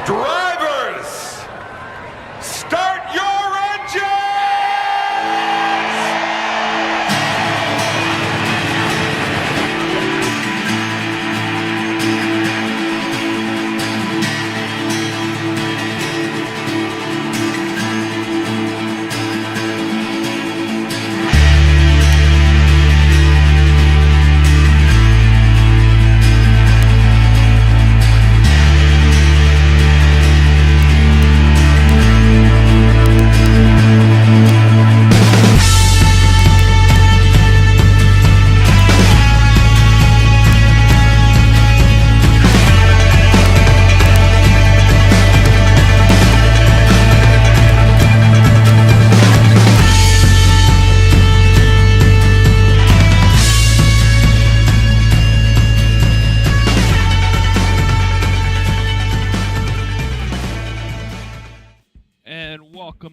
Drivers, start your engines!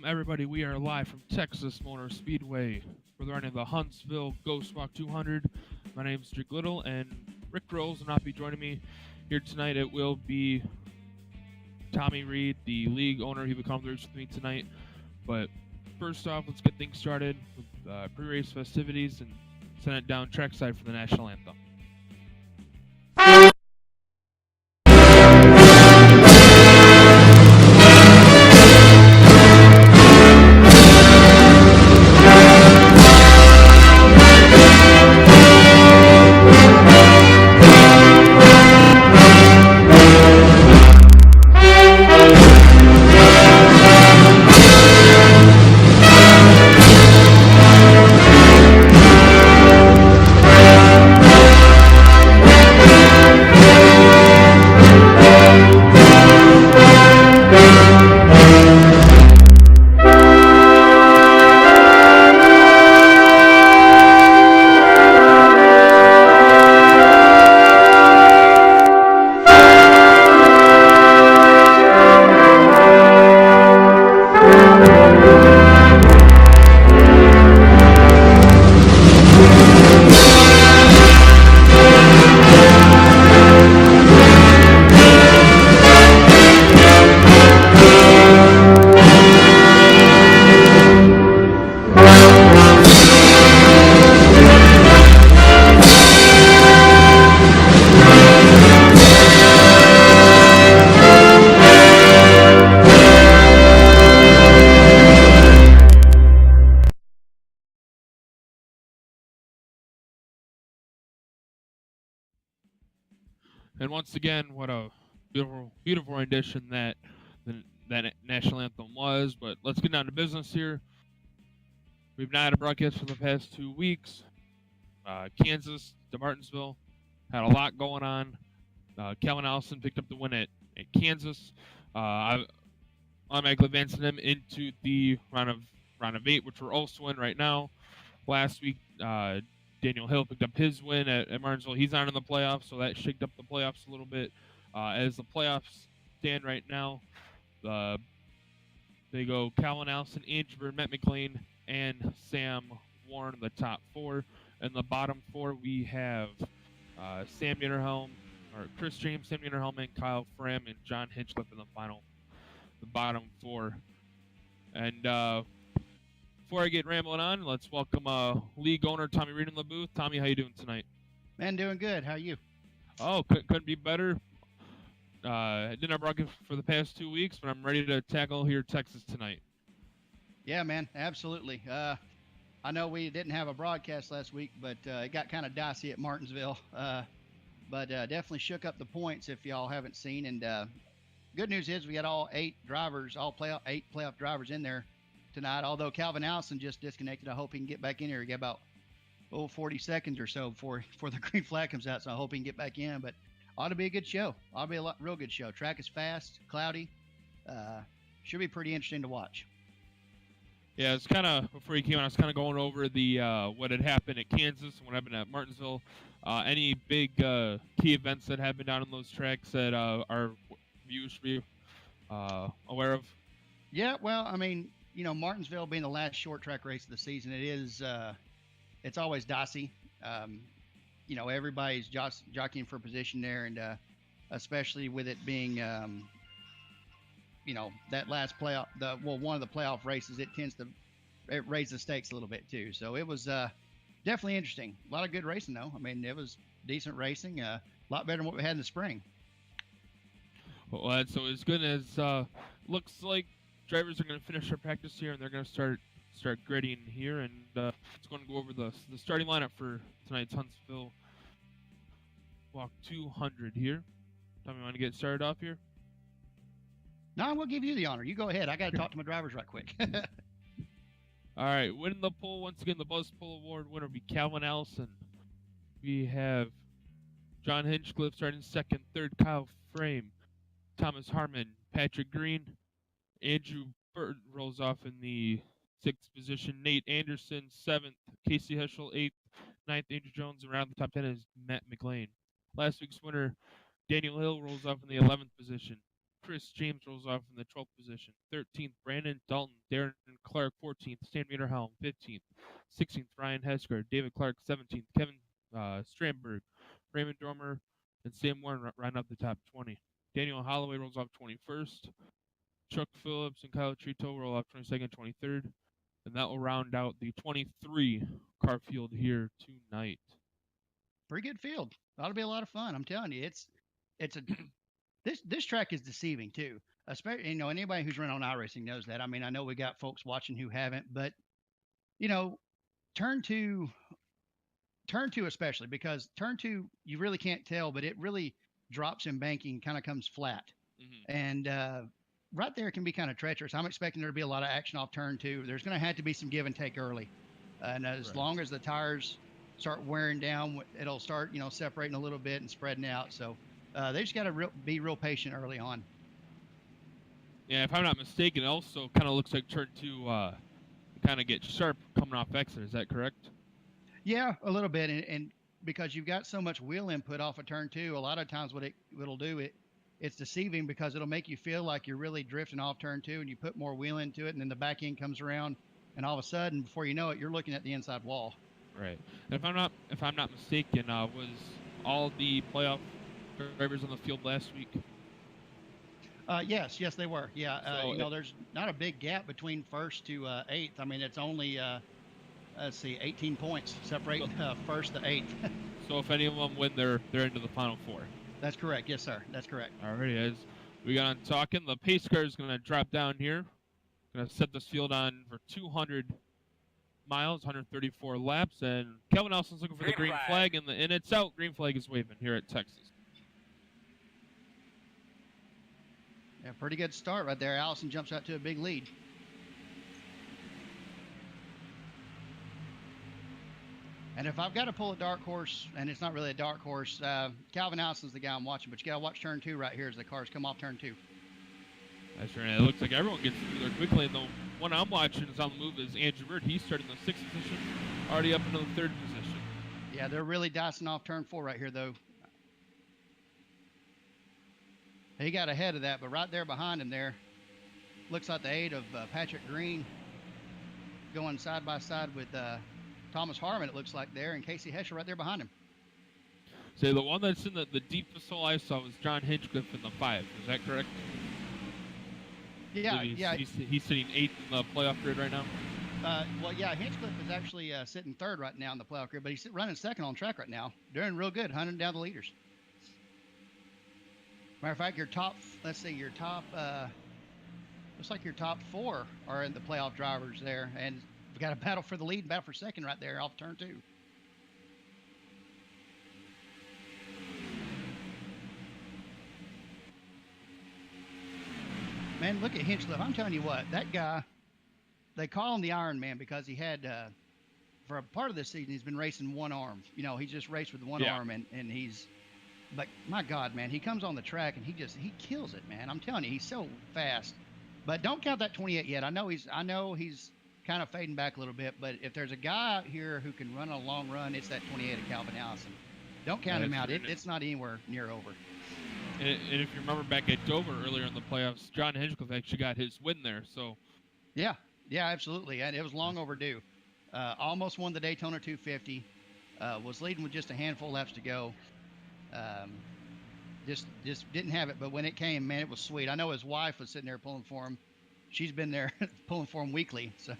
Everybody, we are live from Texas Motor Speedway. We're running the Huntsville Ghost Walk 200. My name is Jake Little, and Rick Rose will not be joining me here tonight. It will be Tommy Reed, the league owner. He will come through with me tonight. But first off, let's get things started with pre-race festivities and send it down trackside for the national anthem. And once again, what a beautiful, beautiful rendition that national anthem was. But let's get down to business here. We've not had a broadcast for the past 2 weeks. Kansas to Martinsville had a lot going on. Calvin Allison picked up the win at Kansas. I automatically advancing them into the round of 8, which we're also in right now. Last week, Daniel Hill picked up his win at Martinsville. He's not in the playoffs, so that shaked up the playoffs a little bit. As the playoffs stand right now, they go Calvin Allison, Andrew Bird, Matt McLean, and Sam Warren in the top 4. In the bottom 4, we have Sam Ytterhelm, or Chris James, Sam Ytterhelm, and Kyle Fram, and John Hinchcliffe in the bottom 4. And before I get rambling on, let's welcome league owner Tommy Reed in the booth. Tommy, how you doing tonight? Man, doing good. How are you? Oh, couldn't be better. I didn't have broadcast for the past 2 weeks, but I'm ready to tackle here Texas tonight. Yeah, man, absolutely. I know we didn't have a broadcast last week, but it got kind of dicey at Martinsville. But definitely shook up the points if y'all haven't seen. And good news is we got all 8 playoff drivers in there tonight. Although Calvin Allison just disconnected, I hope he can get back in here. He got about 40 seconds or so before the green flag comes out, so I hope he can get back in. But ought to be a good show. Ought to be a real good show. Track is fast, cloudy. Should be pretty interesting to watch. Yeah, it's kind of before you came on. I was kind of going over the what had happened at Kansas and what happened at Martinsville. Any big key events that happened down on those tracks that our viewers should be aware of? Yeah, well, I mean, Martinsville being the last short track race of the season, it's always dicey. Everybody's jockeying for position there, and especially with it being, that last playoff, one of the playoff races, it raise the stakes a little bit too. So it was definitely interesting. A lot of good racing though. I mean, it was decent racing, a lot better than what we had in the spring. Well, so as good as looks like drivers are going to finish their practice here, and they're going to start grading here, and it's going to go over the starting lineup for tonight's Huntsville Walk 200 here. Tommy, want to get started off here? No, we'll give you the honor. You go ahead. I got to talk to my drivers right quick. All right, winning the poll once again. The Buzz Poll Award winner will be Calvin Allison. We have John Hinchcliffe starting second, third Kyle Frame, Thomas Harmon, Patrick Green, Andrew Burton rolls off in the 6th position, Nate Anderson 7th, Casey Heschel 8th, 9th Andrew Jones, and around the top 10 is Matt McLean. Last week's winner, Daniel Hill, rolls off in the 11th position. Chris James rolls off in the 12th position. 13th, Brandon Dalton, Darren Clark 14th, Stan Mieterhelm 15th, 16th, Ryan Hesker, David Clark 17th, Kevin Strandberg, Raymond Dormer, and Sam Warren round up the top 20. Daniel Holloway rolls off 21st. Chuck Phillips and Kyle Trito roll off 22nd, 23rd. And that will round out the 23 car field here tonight. Pretty good field. That'll be a lot of fun. I'm telling you, this track is deceiving too. Especially, anybody who's run on iRacing knows that. I mean, I know we got folks watching who haven't, but turn two especially, because turn 2 you really can't tell, but it really drops in banking, kind of comes flat. Mm-hmm. And right there can be kind of treacherous. I'm expecting there to be a lot of action off turn 2. There's going to have to be some give and take early. And as long as the tires start wearing down, it'll start, separating a little bit and spreading out. So they just got to be real patient early on. Yeah, if I'm not mistaken, it also kind of looks like turn 2 kind of gets sharp coming off exit. Is that correct? Yeah, a little bit. And because you've got so much wheel input off of turn 2, a lot of times what it'll do, it's deceiving, because it'll make you feel like you're really drifting off turn 2, and you put more wheel into it, and then the back end comes around, and all of a sudden, before you know it, you're looking at the inside wall. Right. And if I'm not mistaken, was all the playoff drivers on the field last week? Yes, they were. Yeah. So there's not a big gap between 1st to 8th. I mean, it's only 18 points separating 1st to 8th. So if any of them win, they're into the final 4. That's correct. Yes, sir. That's correct. Alrighty, as we got on talking, the pace car is going to drop down here. Going to set this field on for 200 miles, 134 laps, and Kelvin Allison's looking for the green flag, and it's out. Green flag is waving here at Texas. Yeah, pretty good start right there. Allison jumps out to a big lead. And if I've got to pull a dark horse, and it's not really a dark horse, Calvin Allison's the guy I'm watching, but you got to watch turn 2 right here as the cars come off turn 2. That's right. It looks like everyone gets through there quickly. And the one I'm watching is on the move is Andrew Bird. He's starting the 6th position, already up into the 3rd position. Yeah, they're really dicing off turn 4 right here, though. He got ahead of that, but right there behind him there, looks like the 8 of Patrick Green going side by side with Thomas Harmon, it looks like there, and Casey Hescher right there behind him. So the one that's in the deepest hole I saw was John Hinchcliffe in the 5. Is that correct? Yeah, He's sitting 8th in the playoff grid right now. Well, yeah, Hinchcliffe is actually sitting 3rd right now in the playoff grid, but he's running 2nd on track right now. Doing real good, hunting down the leaders. Matter of fact, looks like your top 4 are in the playoff drivers there, and we've got a battle for the lead and battle for 2nd right there off turn 2. Man, look at Hinchcliffe. I'm telling you what, that guy, they call him the Iron Man because he had, for a part of this season, he's been racing one arm. You know, he just raced with one arm, and but my God, man, he comes on the track and he kills it, man. I'm telling you, he's so fast. But don't count that 28 yet. I know he's kind of fading back a little bit, but if there's a guy out here who can run a long run, it's that 28 of Calvin Allison. Don't count him out. It's not anywhere near over. And if you remember back at Dover earlier in the playoffs, John Hinchcliffe actually got his win there. So. Yeah, absolutely, and it was long overdue. Almost won the Daytona 250. Was leading with just a handful of laps to go. Just didn't have it, but when it came, man, it was sweet. I know his wife was sitting there pulling for him. She's been there pulling for him weekly. So.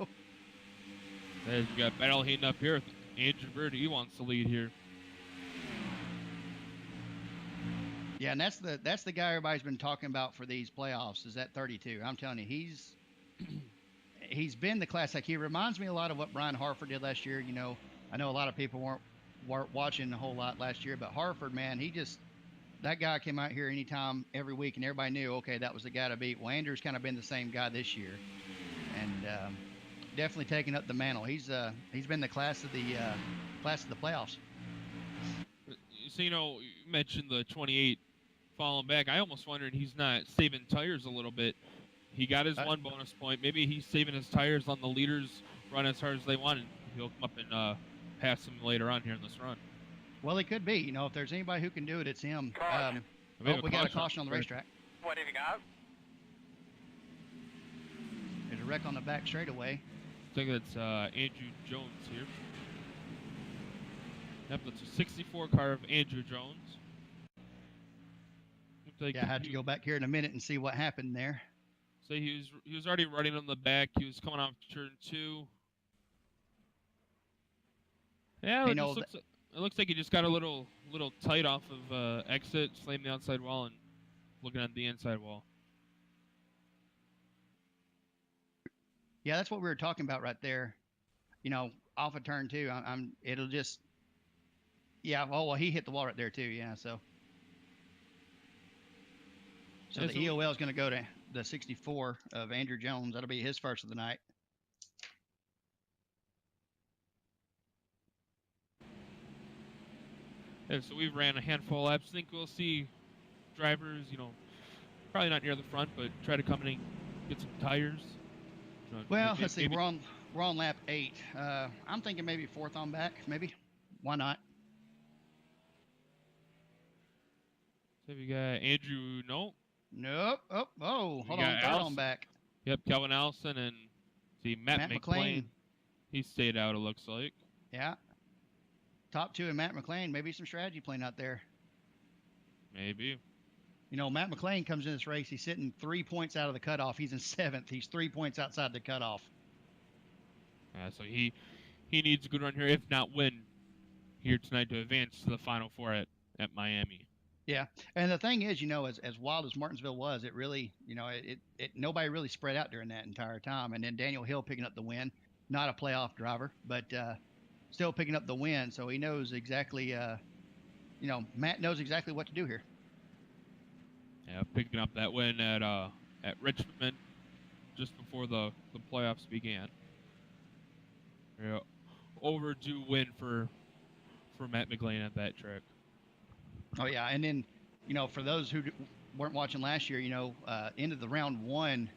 You got battle heating up here. Andrew Bird, he wants to lead here. Yeah, and that's the guy everybody's been talking about for these playoffs is that 32. I'm telling you, he's been the classic. He reminds me a lot of what Brian Harford did last year. You know, I know a lot of people weren't watching a whole lot last year, but Harford, man, that guy came out here anytime, every week, and everybody knew, okay, that was the guy to beat. Well, Andrew's kind of been the same guy this year, and definitely taking up the mantle. He's been the class of the playoffs. So, you know, you mentioned the 28 falling back. I almost wondered he's not saving tires a little bit. He got his one bonus point. Maybe he's saving his tires on the leaders run as hard as they want, and he'll come up and pass them later on here in this run. Well, it could be. You know, if there's anybody who can do it, it's him. We got a caution on the racetrack. What have you got? There's a wreck on the back straightaway. I think it's Andrew Jones here. Yep, that's a 64 car of Andrew Jones. Like I had to go back here in a minute and see what happened there. So he was already running on the back. He was coming off turn 2. Yeah, it looks like he just got a little tight off of exit, slammed the outside wall, and looking at the inside wall. Yeah, that's what we were talking about right there. You know, off of turn 2, it'll just. Yeah, well, he hit the wall right there too. Yeah, so. So the EOL is going to go to the 64 of Andrew Jones. That'll be his first of the night. Yeah, so we've ran a handful of laps. I think we'll see drivers, you know, probably not near the front, but try to come in and get some tires. You know, well, let's see. We're on lap 8. I'm thinking maybe 4th on back. Maybe. Why not? So we got Andrew. Nope. Oh, hold on. 3rd on back. Yep, Calvin Allison and Matt McClain. He stayed out, it looks like. Yeah. Top 2 and Matt McClain. Maybe some strategy playing out there. Maybe. You know, Matt McClain comes in this race. He's sitting 3 points out of the cutoff. He's in 7th. He's 3 points outside the cutoff. So he needs a good run here, if not win here tonight to advance to the Final Four at Miami. Yeah, and the thing is, you know, as wild as Martinsville was, it really, you know, it nobody really spread out during that entire time. And then Daniel Hill picking up the win, not a playoff driver, but still picking up the win. So he knows exactly, you know, Matt knows exactly what to do here. Yeah, picking up that win at Richmond just before the playoffs began. Yeah, overdue win for Matt McLean at that track. Oh yeah, and then for those who weren't watching last year, into the round one,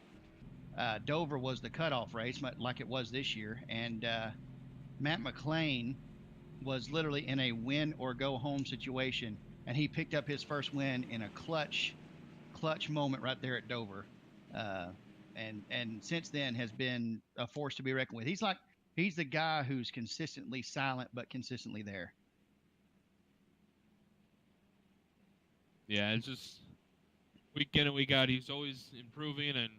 Dover was the cutoff race, like it was this year, and Matt McLean was literally in a win or go home situation, and he picked up his first win in a clutch moment right there at Dover, and since then has been a force to be reckoned with. He's the guy who's consistently silent but consistently there. Yeah, it's just week in and week out, he's always improving and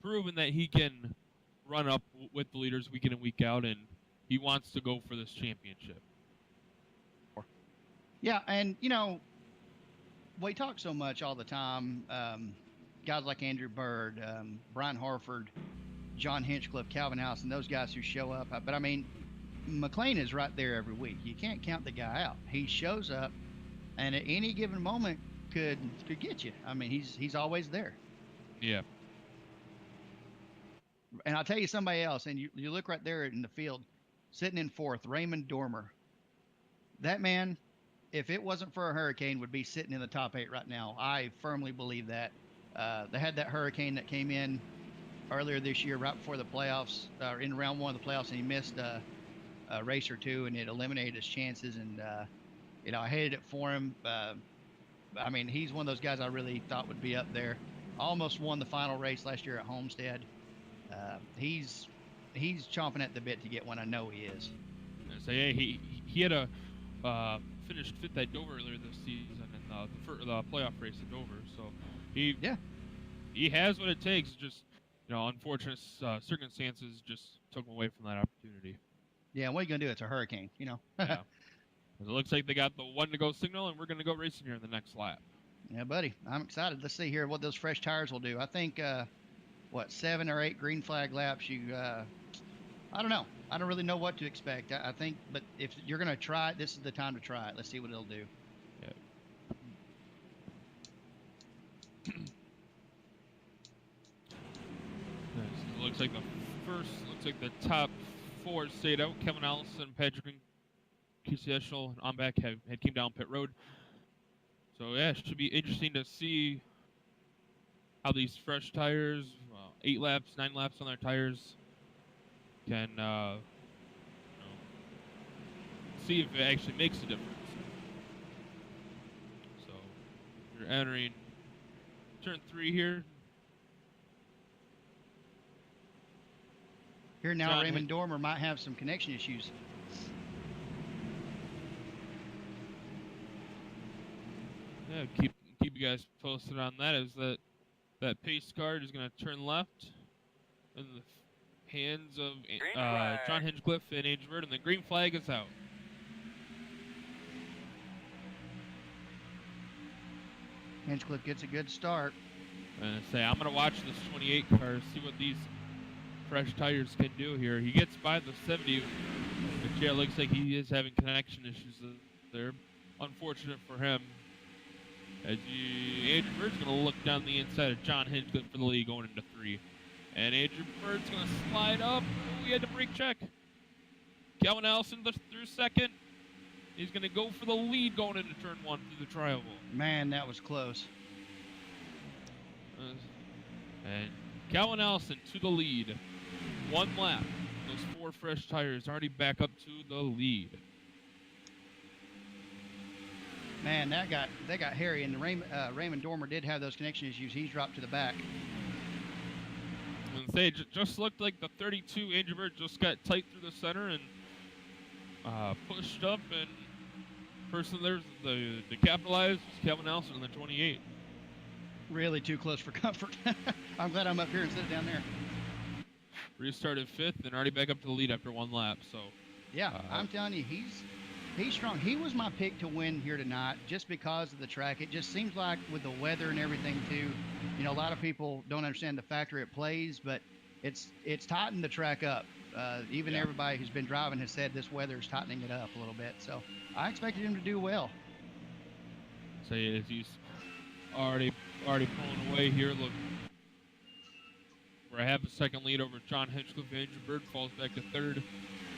proving that he can run up with the leaders week in and week out, and he wants to go for this championship. Yeah, and we talk so much all the time. Guys like Andrew Bird, Brian Harford, John Hinchcliffe, Calvin House, and those guys who show up. But I mean, McLean is right there every week. You can't count the guy out. He shows up, and at any given moment could get you. I mean, he's always there. Yeah. And I'll tell you somebody else, and you look right there in the field, sitting in fourth, Raymond Dormer. That man, if it wasn't for a hurricane, would be sitting in the top 8 right now. I firmly believe that. They had that hurricane that came in earlier this year, right before the playoffs, in round one of the playoffs, and he missed a race or two, and it eliminated his chances. And I hated it for him. I mean, he's one of those guys I really thought would be up there. Almost won the final race last year at Homestead. He's chomping at the bit to get one. I know he is. So yeah, he had a finished fifth at Dover earlier this season in the playoff race at Dover. So he has what it takes. Just unfortunate circumstances just took him away from that opportunity. Yeah, what are you gonna do? It's a hurricane, Yeah. It looks like they got the 1-to-go signal, and we're gonna go racing here in the next lap. Yeah, buddy, I'm excited. Let's see here what those fresh tires will do. I think 7 or 8 green flag laps. I don't know. I don't really know what to expect. I think, but if you're gonna try it, this is the time to try it. Let's see what it'll do. Yeah. It looks like the top 4 stayed out. Kevin Allison, Patrick Kisieshel, and Omback had came down pit road. So yeah, it should be interesting to see how these fresh tires, 8 laps, 9 laps on their tires, can see if it actually makes a difference. So you're entering turn 3 here. Here now, Raymond Dormer might have some connection issues. Yeah, keep you guys posted on that. Is that pace card is going to turn left in the hands of John Hinchcliffe and Andrew Bird, and the green flag is out. Hinchcliffe gets a good start. And I'm going to watch this 28 car, see what these fresh tires can do here. He gets by the 70, but yeah, it looks like he is having connection issues there. Unfortunate for him. Andrew Bird's going to look down the inside of John Hinchcliffe for the lead going into 3. And Andrew Bird's going to slide up. Oh, he had to brake check. Calvin Allison through second. He's going to go for the lead going into turn 1 through the triangle. Man, that was close. And Calvin Allison to the lead. 1 lap. Those 4 fresh tires already back up to the lead. Man, that got hairy, and Raymond Dormer did have those connection issues. He's dropped to the back. And say, it just looked like the 32 Andrew Bird just got tight through the center and pushed up, and person there's the capitalized was Kevin Allison in the 28. Really too close for comfort. I'm glad I'm up here instead of down there. Restarted 5th and already back up to the lead after 1 lap. So yeah, I'm telling you, he's strong. He was my pick to win here tonight just because of the track. It just seems like with the weather and everything too, a lot of people don't understand the factor it plays, but it's tightened the track up. Even everybody who's been driving has said this weather is tightening it up a little bit. So I expected him to do well. So already pulling away here. Look, we're a half a second lead over John Hinchcliffe. Andrew Bird falls back to third.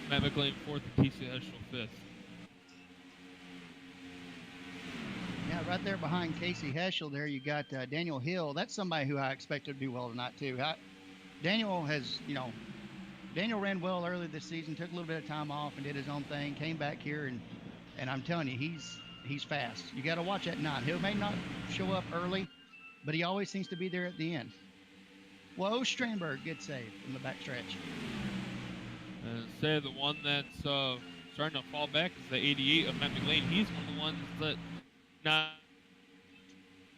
Matt McLean fourth, and Casey Heschel fifth. Yeah, right there behind Casey Heschel, there you got Daniel Hill. That's somebody who I expected to do well tonight too. Daniel ran well early this season, took a little bit of time off and did his own thing, came back here, and I'm telling you, he's fast. You got to watch that 9. He may not show up early, but he always seems to be there at the end. Whoa, Stramberg, good save from the back stretch. And say the one that's starting to fall back is the 88 of Matt McLean. He's one of the ones that not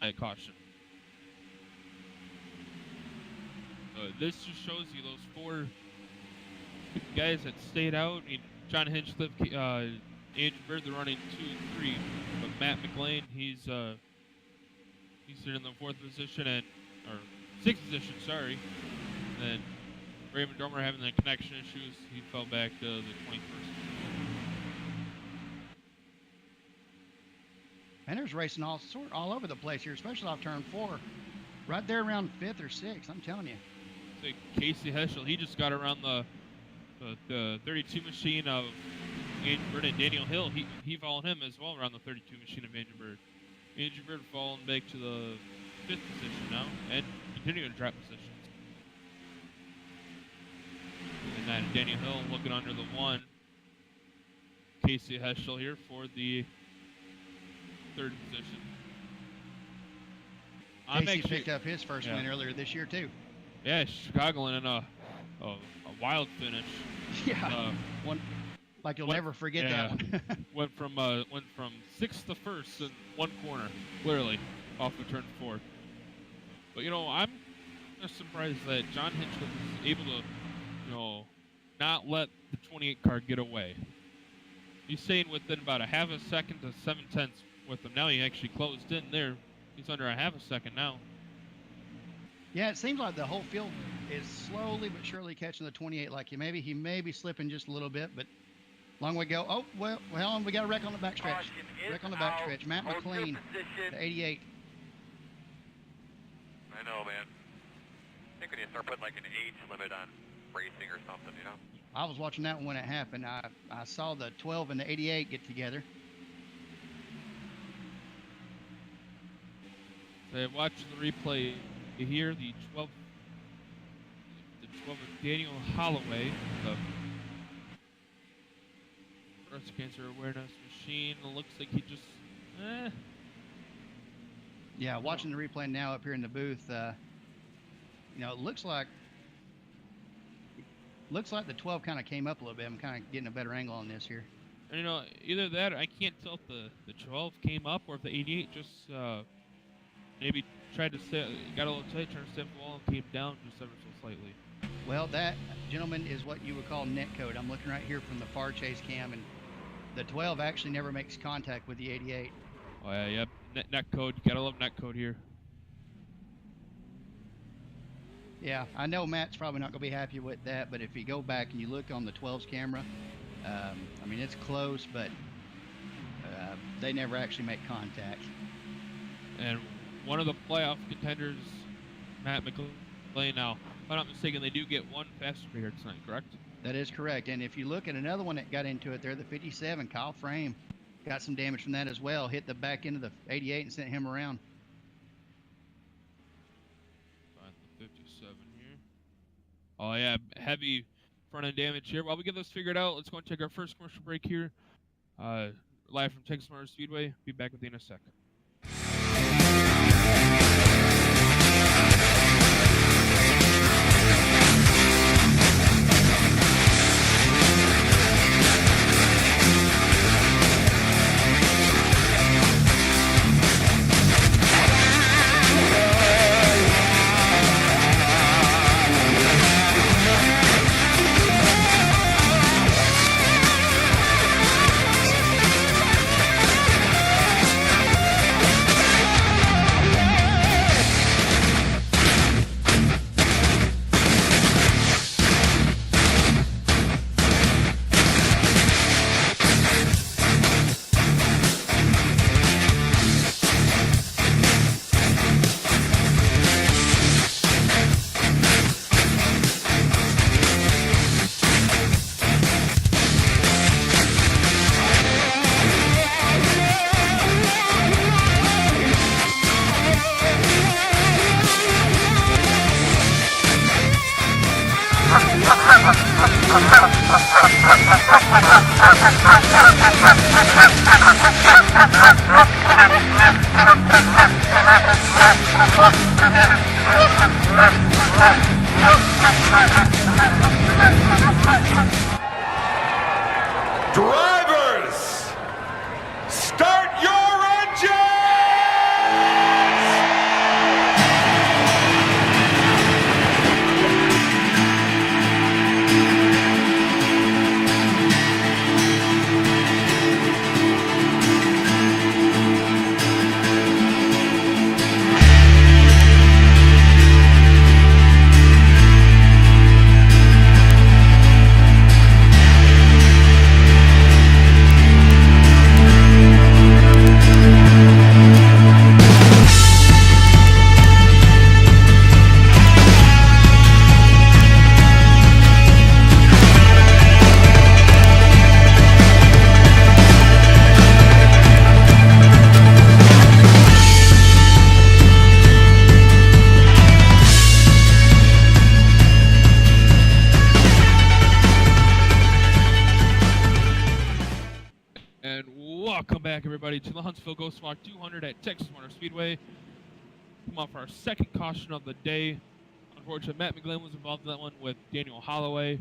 I caution. This just shows you those 4 guys that stayed out. I mean, John Hinchcliffe, Andrew Bird, they're running 2 and 3, but Matt McLean, he's sitting in the 4th position or 6th position, sorry. And then Raymond Dormer having the connection issues, he fell back to the 21st. And there's racing all over the place here, especially off turn 4. Right there around 5th or 6th, I'm telling you. So Casey Heschel, he just got around the 32 machine of Andrew Bird, and Daniel Hill, he followed him as well around the 32 machine of Andrew Bird. Andrew Bird falling back to the 5th position now, and continuing to drop positions. And then Daniel Hill looking under the 1. Casey Heschel here for the 3rd position. Casey picked up his first win earlier this year too. Yeah, Chicagoland in a wild finish. Yeah, one like you'll never forget that one. went from 6th to 1st in one corner, literally off of turn 4. But I'm just surprised that John Hinchcliffe is able to, not let the 28 car get away. He's staying within about a half a second to 7/10 with him. Now he actually closed in there. He's under a half a second now. Yeah, it seems like the whole field is slowly but surely catching the 28. Like he may be slipping just a little bit, but long way to go. Oh, well, we got a wreck on the backstretch. Wreck on the backstretch. Matt McLean, the 88. I know, man. I think we need to start putting like an age limit on racing or something, I was watching that one when it happened. I saw the 12 and the 88 get together. So watching the replay here, the 12 of Daniel Holloway, the breast cancer awareness machine. It looks like he just, Yeah, watching the replay now up here in the booth, it looks like the 12 kind of came up a little bit. I'm kind of getting a better angle on this here. And, either that, I can't tell if the 12 came up or if the 88 just maybe tried to got a little tight, turned to step the wall, and came down just ever so slightly. Well, that, gentlemen, is what you would call net code. I'm looking right here from the far chase cam, and the 12 actually never makes contact with the 88. Oh, yeah. Net code. You gotta love net code here. Yeah, I know Matt's probably not going to be happy with that, but if you go back and you look on the 12's camera, it's close, but they never actually make contact. And one of the playoff contenders, Matt McLean, now, if I'm not mistaken, they do get one passenger here tonight, correct? That is correct. And if you look at another one that got into it there, the 57, Kyle Frame, got some damage from that as well. Hit the back end of the 88 and sent him around. Find the 57 here. Oh, yeah, heavy front end damage here. While we get this figured out, let's go and take our first commercial break here. Live from Texas Motor Speedway. Be back with you in a sec. Drivers, start your engines! And welcome back, everybody, to the Huntsville Ghost Walk 200 at Texas Motor Speedway. Come on for our second caution of the day. Unfortunately, Matt McGlynn was involved in that one with Daniel Holloway.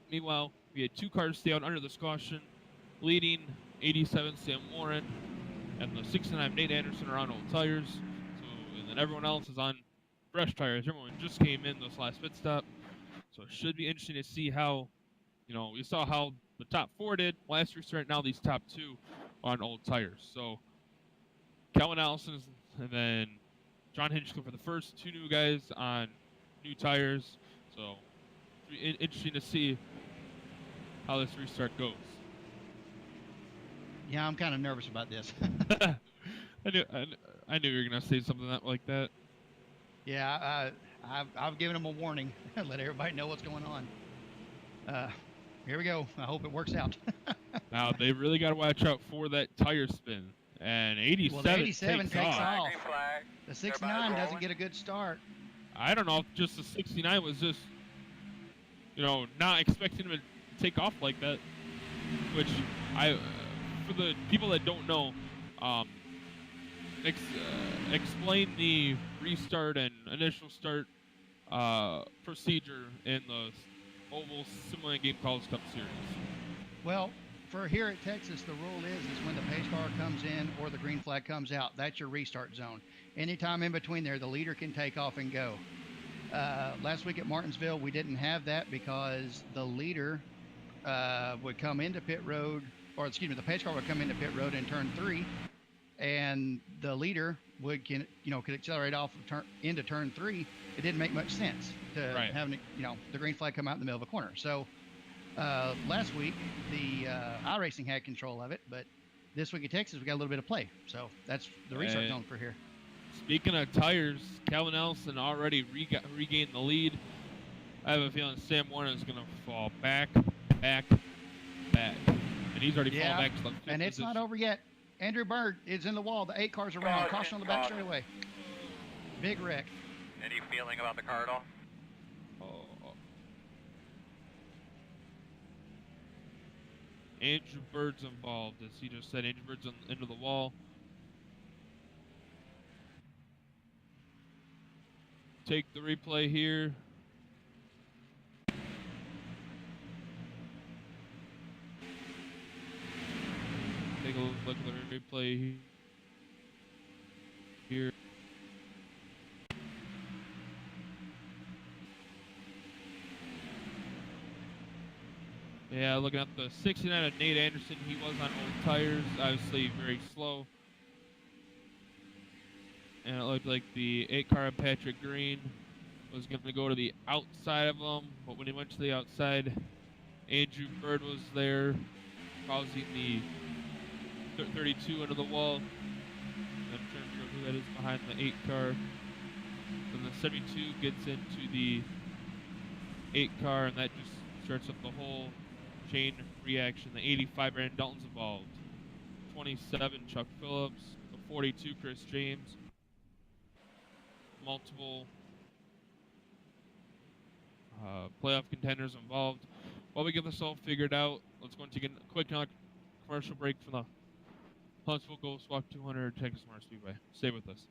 Meanwhile, we had 2 cars stay out under this caution, leading 87 Sam Warren and the 69 Nate Anderson are on old tires. And then everyone else is on fresh tires. Everyone just came in this last pit stop. So it should be interesting to see how, we saw how the top 4 did last restart. Now these top 2 on old tires. So Calvin Allison and then John Hinchcliffe are the first 2 new guys on new tires. So it'll be interesting to see how this restart goes. Yeah, I'm kind of nervous about this. I knew you were gonna say something like that. Yeah, I've given them a warning. Let everybody know what's going on. Here we go. I hope it works out. Now they really got to watch out for that tire spin. And 87, well, the 87 takes off. Green flag. The 69 doesn't get a good start. I don't know if just the 69 was just, not expecting him to take off like that. Which for the people that don't know, explain the restart and initial start procedure in the oval simulated game College Cup Series. Well, for here at Texas, the rule is when the pace car comes in or the green flag comes out, that's your restart zone. Anytime in between there, the leader can take off and go. Last week at Martinsville, we didn't have that because the leader would come into pit road, the pace car would come into pit road in turn 3, and the leader could accelerate off into turn 3. It didn't make much sense to having the green flag come out in the middle of a corner. So last week the iRacing had control of it, but this week at Texas we got a little bit of play. So that's the restart zone for here. Speaking of tires, Calvin Ellison already regained the lead. I have a feeling Sam Warren is going to fall back, and he's already fallen back to the 5th and it's position. not over yet. Andrew Bird is in the wall. The 8 cars are around. Caution on the back straightaway. Big wreck. Any feeling about the car at all? Andrew Bird's involved, as he just said. Andrew Bird's into the wall. Take the replay here. Take a look at the replay here. Yeah, looking at the 69 of Nate Anderson, he was on old tires, obviously very slow. And it looked like the 8 car of Patrick Green was going to go to the outside of him, but when he went to the outside, Andrew Bird was there, causing the 32 into the wall. I'm trying to figure out who that is behind the 8 car. Then the 72 gets into the 8 car, and that just starts up the whole chain reaction. The 85 Brandon Dalton's involved. 27 Chuck Phillips. The 42 Chris James. Multiple playoff contenders involved. While we get this all figured out, let's go and take a quick commercial break from the Huntsville Ghost Walk 200 Texas Motor Speedway. Stay with us.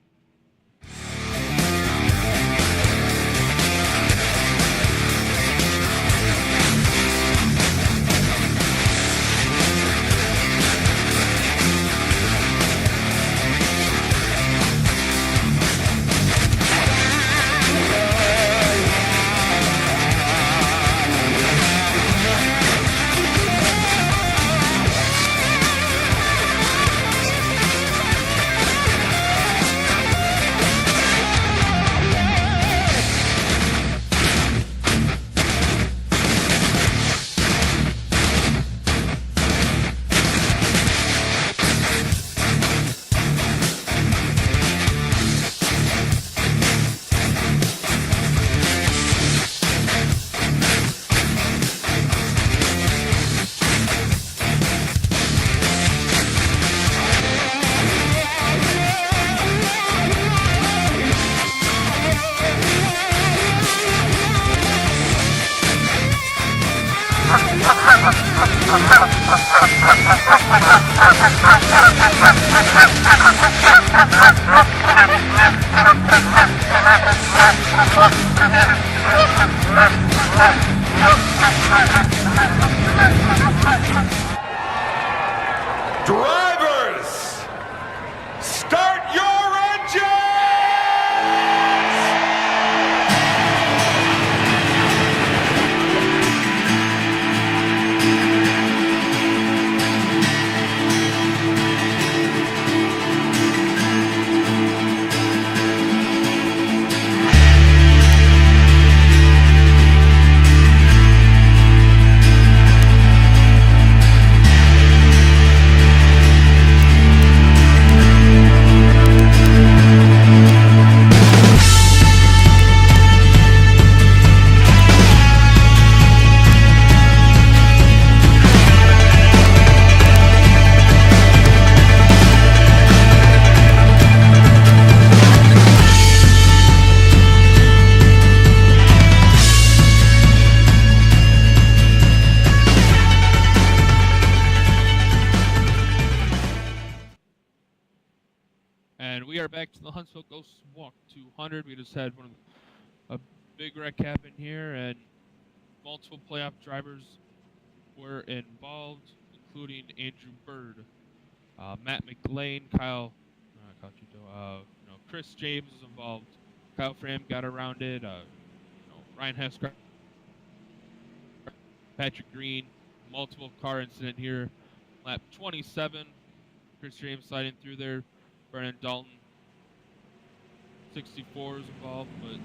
Drivers, start your engines! And we are back to the Huntsville Ghost Walk 200. We just had a big wreck happen here, and multiple playoff drivers were involved, including Andrew Bird, Matt McLean, Chris James was involved. Kyle Fram got around it. Ryan Heskar, Patrick Green, multiple car incident here. Lap 27, Chris James sliding through there. Brennan Dalton, 64 is involved, but it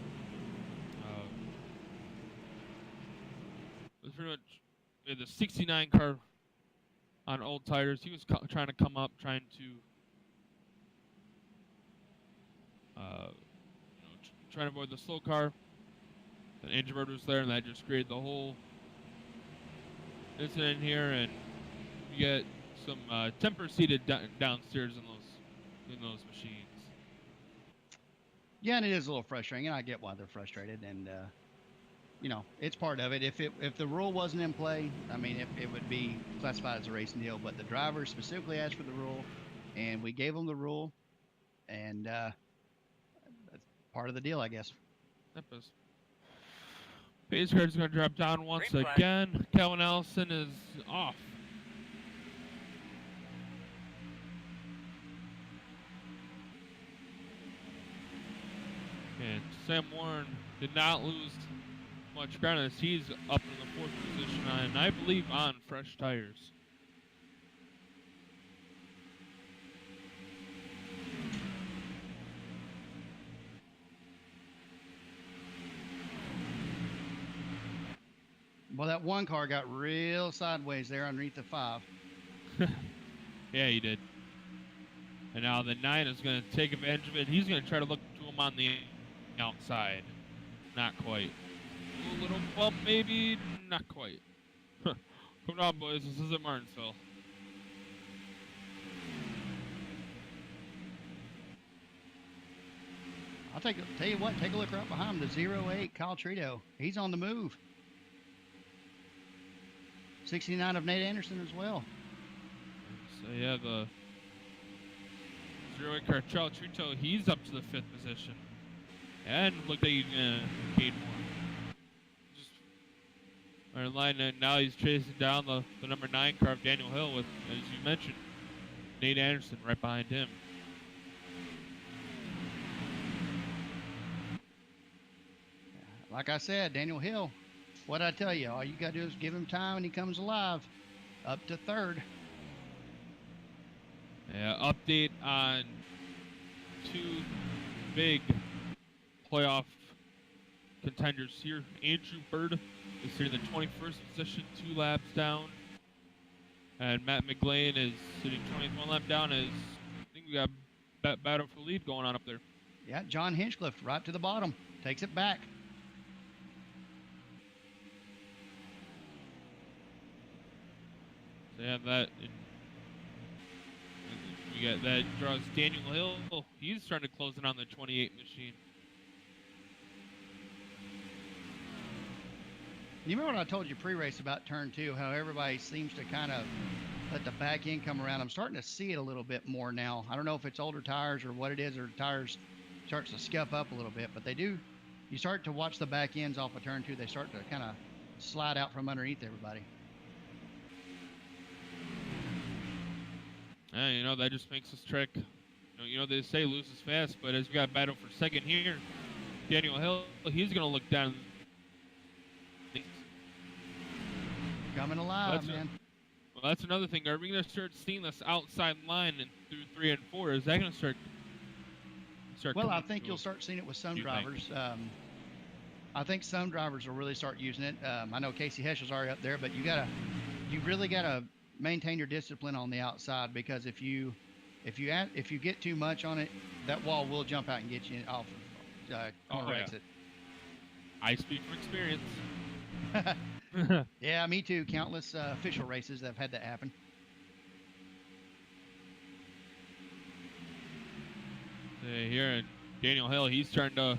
was pretty much we had the 69 car on old tires. He was trying to come up, trying to trying to avoid the slow car. And Andrew Bird was there, and that just created the whole incident here. And you get some temper seated downstairs in those machines. Yeah, and it is a little frustrating, and I get why they're frustrated. And it's part of it. If the rule wasn't in play, I mean, it would be classified as a racing deal. But the driver specifically asked for the rule, and we gave them the rule, and that's part of the deal, I guess. That was. Pace car is going to drop down once again. Calvin Allison is off. And Sam Warren did not lose much ground as he's up in the 4th position, and I believe on fresh tires. Well, that one car got real sideways there underneath the 5. Yeah, he did. And now the 9 is going to take advantage of it. He's going to try to look to him on the outside. Not quite. A little bump, maybe. Not quite. Come on, boys. This is at Martinsville. I'll tell you what, take a look right behind him, the 08 Kyle Trito. He's on the move. 69 of Nate Anderson as well. So yeah, the 08 Cartel Trito, he's up to the 5th position. And looked like he's gonna gain more. Just in line, and now he's chasing down the number 9 car of Daniel Hill with, as you mentioned, Nate Anderson right behind him. Like I said, Daniel Hill, what I tell you, all you got to do is give him time and he comes alive. Up to 3rd. Yeah, update on 2 big playoff contenders here. Andrew Bird is sitting in the 21st position, 2 laps down. And Matt McGlane is sitting 20th, 1 lap down. I think we got battle for lead going on up there. Yeah, John Hinchcliffe right to the bottom. Takes it back. So yeah, we got that draws Daniel Hill. He's starting to close in on the 28 machine. You remember what I told you pre-race about turn 2, how everybody seems to kind of let the back end come around. I'm starting to see it a little bit more now. I don't know if it's older tires or what it is, or tires starts to scuff up a little bit, but they do. You start to watch the back ends off of turn 2. They start to kind of slide out from underneath everybody. Yeah, you know, that just makes us trick. You know, they say loses fast, but as we got battle for second here, Daniel Hill, he's going to look down. Coming alive, man. Well, that's another thing. Are we going to start seeing this outside line and through 3 and 4? Is that going to start? Well, I think you'll start seeing it with some drivers. I think some drivers will really start using it. I know Casey Heschel's already up there, but you really gotta maintain your discipline on the outside, because if you get too much on it, that wall will jump out and get you off of corner exit. I speak from experience. Yeah, me too. Countless official races that have had that happen. Here, and Daniel Hill, he's starting to,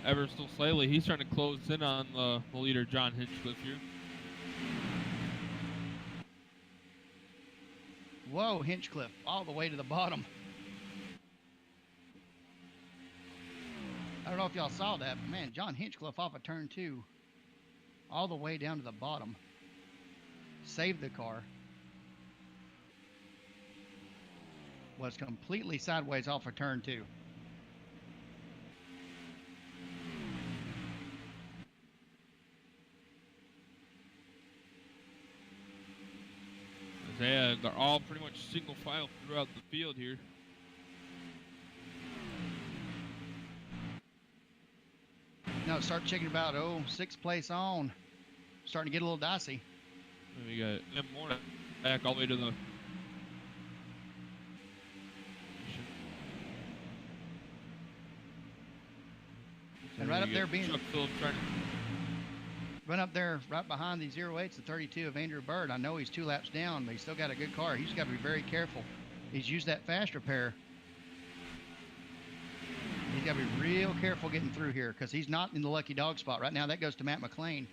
ever so slightly, he's trying to close in on the leader, John Hinchcliffe here. Whoa, Hinchcliffe, all the way to the bottom. I don't know if y'all saw that, but man, John Hinchcliffe off of turn 2, all the way down to the bottom. Saved the car. Was completely sideways off of turn 2. Yeah, they're all pretty much single file throughout the field here. Now start checking about 6th place on. Starting to get a little dicey. And we got M. Moore back all the way to the. And right up there being. Chuck Phillips trying to. Run up there right behind the 08s, the 32 of Andrew Bird. I know he's 2 laps down, but he's still got a good car. He's got to be very careful. He's used that fast repair. He's got to be real careful getting through here, because he's not in the lucky dog spot right now. That goes to Matt McLean.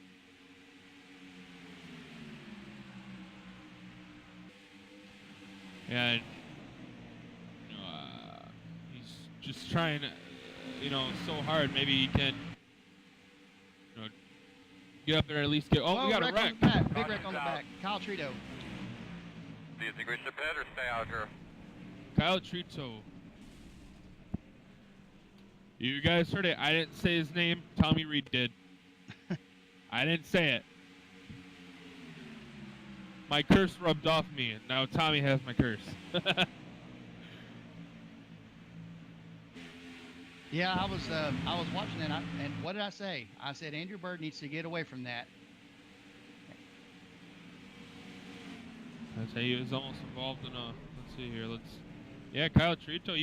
And he's just trying, so hard. Maybe he can, get up there and at least get. Oh, we got a wreck. Big wreck on the back. Kyle Trito. Do you think we should pit or stay out here? Kyle Trito. You guys heard it. I didn't say his name. Tommy Reed did. I didn't say it. My curse rubbed off me, and now Tommy has my curse. Yeah, I was watching that, and what did I say? I said Andrew Bird needs to get away from that. I'd say he was almost involved in a. Let's see here. Yeah, Kyle Trito.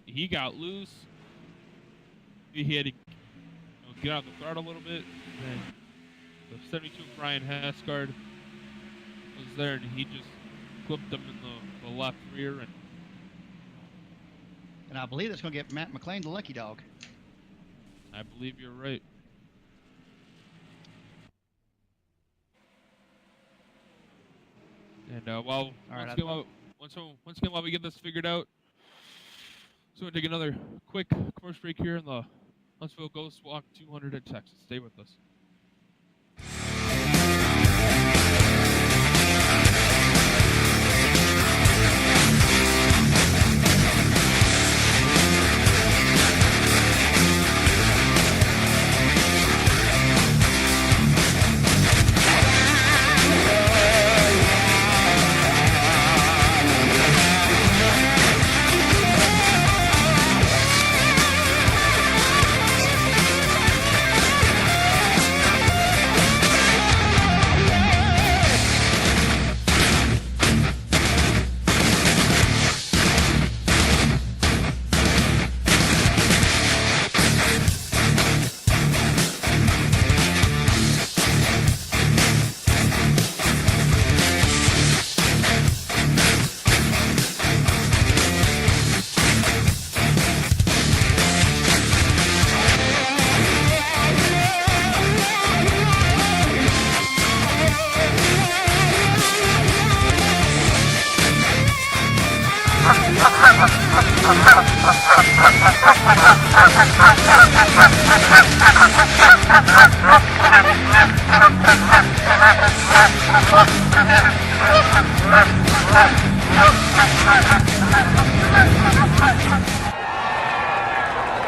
He got loose. He had to get out the throttle a little bit. And the 72 Brian Hasgard was there, and he just clipped him in the left rear. And And I believe that's going to get Matt McLean the lucky dog. I believe you're right. And once again, while we get this figured out, so we're going to take another quick commercial break here in the Huntsville Ghost Walk 200 at Texas. Stay with us.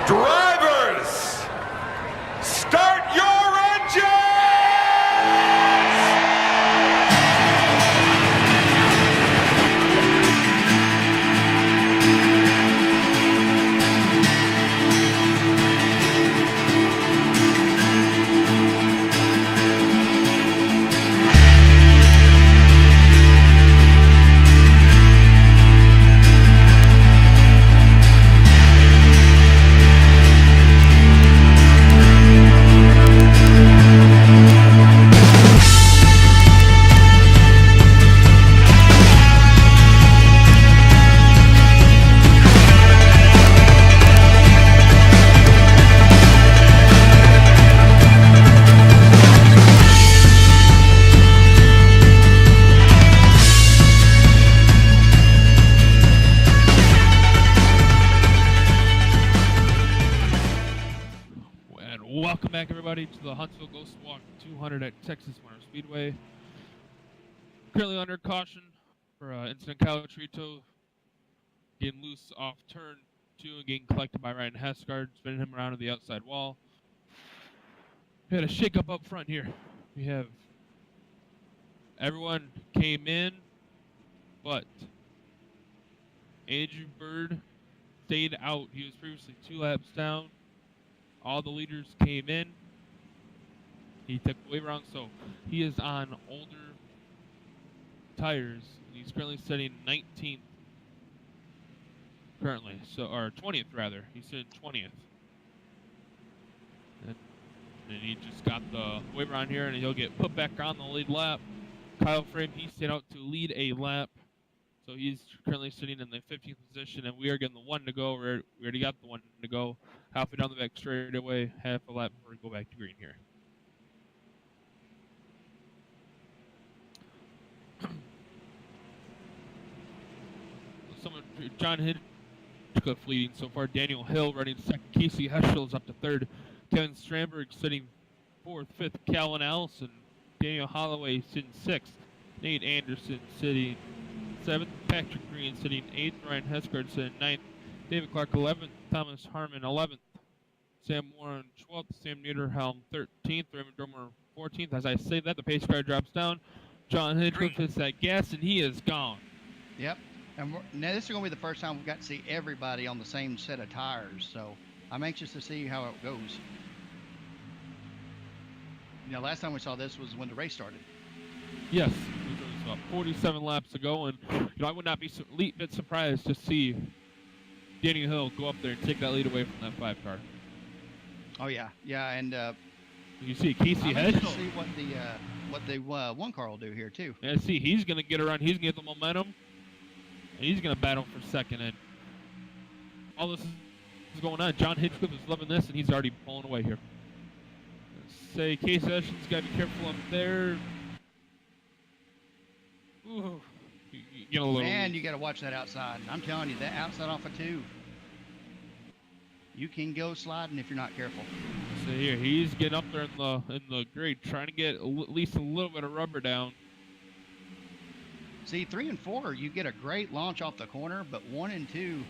Drivers, start your engines! Welcome back, everybody, to the Huntsville Ghost Walk 200 at Texas Motor Speedway. Currently under caution for incident Calatrito getting loose off turn 2 and getting collected by Ryan Hesgard, spinning him around to the outside wall. We had a shake-up up front here. We have everyone came in, but Andrew Bird stayed out. He was previously 2 laps down. All the leaders came in. He took the way around, so he is on older tires. He's currently sitting 19th currently, or 20th rather. He's sitting 20th. And he just got the way around here, and he'll get put back on the lead lap. Kyle Frame, he stayed out to lead a lap. So he's currently sitting in the 15th position, and we are getting the 1 to go. We already got the 1 to go. Halfway down the back straight away, half a lap before we go back to green here. John Hinchcliffe leading so far. Daniel Hill running second. Casey Heschel is up to third. Kevin Strandberg sitting fourth. Fifth, Calvin Allison. Daniel Holloway sitting sixth. Nate Anderson sitting seventh. Patrick Green sitting eighth. Ryan Hesgard sitting ninth. David Clark 11th. Thomas Harmon 11th. Sam Warren 12th. Sam Niederhelm 13th. Raymond Dromer 14th. As I say that, the pace car drops down. John Hinchcliffe hits that gas, and he is gone. Yep. And now this is going to be the first time we've got to see everybody on the same set of tires. So I'm anxious to see how it goes. You know, last time we saw this was when the race started. Yes, it was 47 laps ago, and I would not be a bit surprised to see Danny Hill go up there and take that lead away from that 5 car. Oh yeah, and you see Casey Heschel. See what the 1 car will do here too. Yeah, see, he's gonna get around. He's gonna get the momentum, and he's gonna battle for second. And all this is going on. John Hinchcliffe is loving this, and he's already pulling away here. Say Case Ashton's got to be careful up there. Ooh, you get a little. Man, you got to watch that outside. I'm telling you, that outside off of 2. You can go sliding if you're not careful. So here, he's getting up there in the grade, trying to get at least a little bit of rubber down. See, 3 and 4, you get a great launch off the corner, but 1 and 2,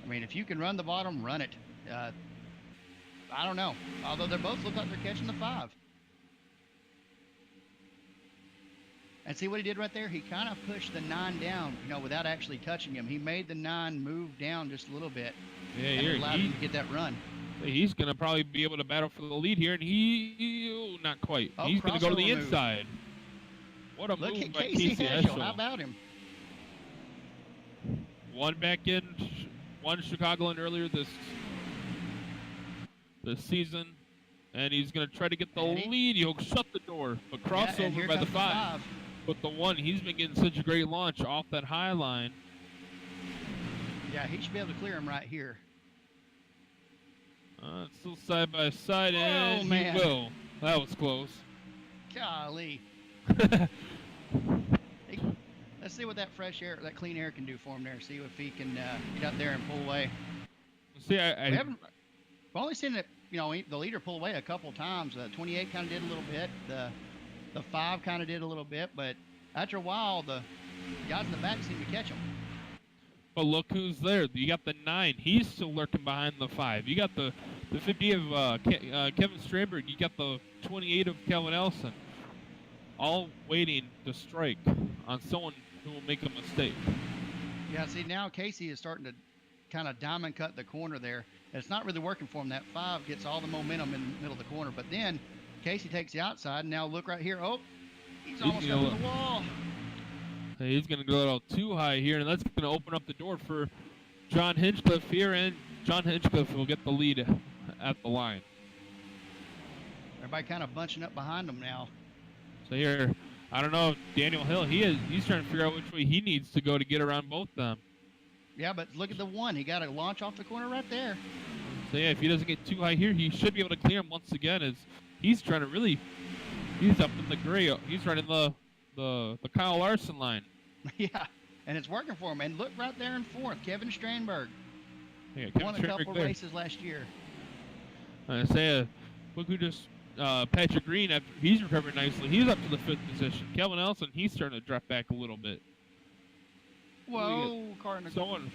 I mean, if you can run the bottom, run it. I don't know. Although they both look like they're catching the 5. And see what he did right there? He kind of pushed the 9 down, you know, without actually touching him. He made the 9 move down just a little bit. Yeah, and it allowed him to get that run. He's going to probably be able to battle for the lead here, and oh, not quite. Oh, he's going to go to the move. inside. What a Look move at by Casey Casey Heschel. Heschel. How about him? One back in, one Chicagoland earlier this season, and he's going to try to get the lead. He'll shut the door, but crossover by the 5. But the 1, he's been getting such a great launch off that high line. Yeah, he should be able to clear him right here. It's still side by side, and man. he will. That was close. Golly. Let's see what that fresh air, that clean air can do for him there. See if he can get up there and pull away. See, we've only seen it, you know, the leader pull away a couple times. 28 kind of did a little bit. The 5 kind of did a little bit, but after a while, the guys in the back seem to catch him. But look who's there. You got the 9. He's still lurking behind the 5. You got the 50 of Kevin Strandberg. You got the 28 of Calvin Elson. All waiting to strike on someone who will make a mistake. Yeah, see, now Casey is starting to kind of diamond cut the corner there. And it's not really working for him. That 5 gets all the momentum in the middle of the corner. But then Casey takes the outside. And now look right here. Oh, he's almost up to the wall. He's going to go a little too high here, and that's going to open up the door for John Hinchcliffe here, and John Hinchcliffe will get the lead at the line. Everybody kind of bunching up behind him now. So here, I don't know if Daniel Hill, he's trying to figure out which way he needs to go to get around both of them. Yeah, but look at the 1. He got a launch off the corner right there. So yeah, if he doesn't get too high here, he should be able to clear him once again, as he's trying to really, he's up in the gray. He's running the Kyle Larson line. Yeah, and it's working for him. And look right there in 4th, Kevin Strandberg. Yeah, won a couple races last year. Look who just Patrick Green, after he's recovering nicely. He's up to the 5th position. Kelvin Elson, he's starting to drop back a little bit. Whoa, Cardinal. Someone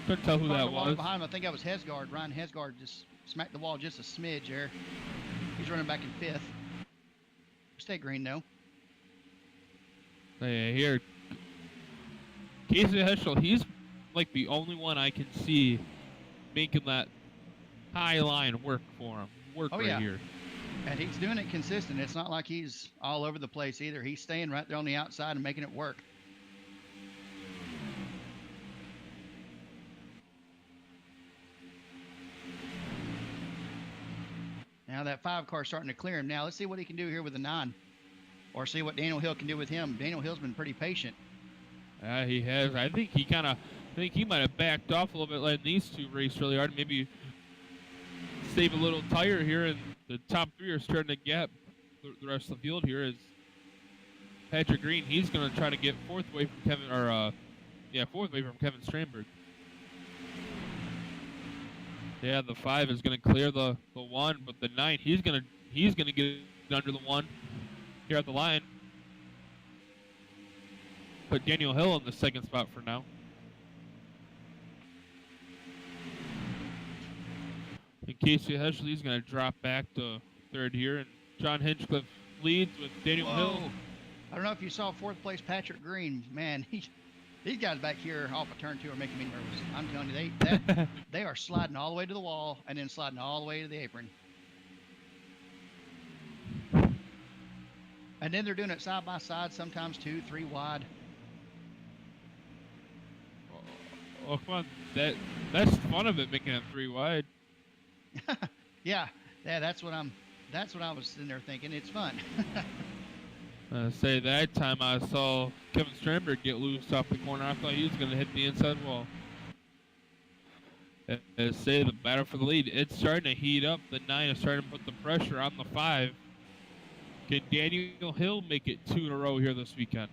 couldn't tell who that was. Behind him, I think that was Hesgard. Ryan Hesgard just smacked the wall just a smidge there. He's running back in 5th. Stay green, though. Yeah, here, Casey Heschel, he's like the only one I can see making that high line work for him. Here. And he's doing it consistent. It's not like he's all over the place either. He's staying right there on the outside and making it work. Now that 5 car starting to clear him. Now let's see what he can do here with the 9. Or see what Daniel Hill can do with him. Daniel Hill's been pretty patient. He has. I think he might have backed off a little bit, letting these 2 race really hard. Maybe save a little tire here, and the top 3 are starting to gap the rest of the field here. Is Patrick Green? He's going to try to get 4th away from Kevin, 4th away from Kevin Strandberg. Yeah, the 5 is going to clear the 1, but the 9, he's going to get under the 1 here at the line. Put Daniel Hill in the 2nd spot for now. And Casey Heschel, he's going to drop back to 3rd here, and John Hinchcliffe leads with Daniel Hill. I don't know if you saw 4th place Patrick Green. Man, these guys back here off of turn 2 are making me nervous. I'm telling you, they are sliding all the way to the wall and then sliding all the way to the apron. And then they're doing it side by side, sometimes 2, 3 wide. Oh, come on. That's fun of it, making it 3 wide. yeah, that's what I was sitting there thinking. It's fun. Say that time I saw Kevin Strandberg get loose off the corner. I thought he was going to hit the inside wall. say the battle for the lead. It's starting to heat up. The 9 is starting to put the pressure on the 5. Can Daniel Hill make it 2 in a row here this weekend?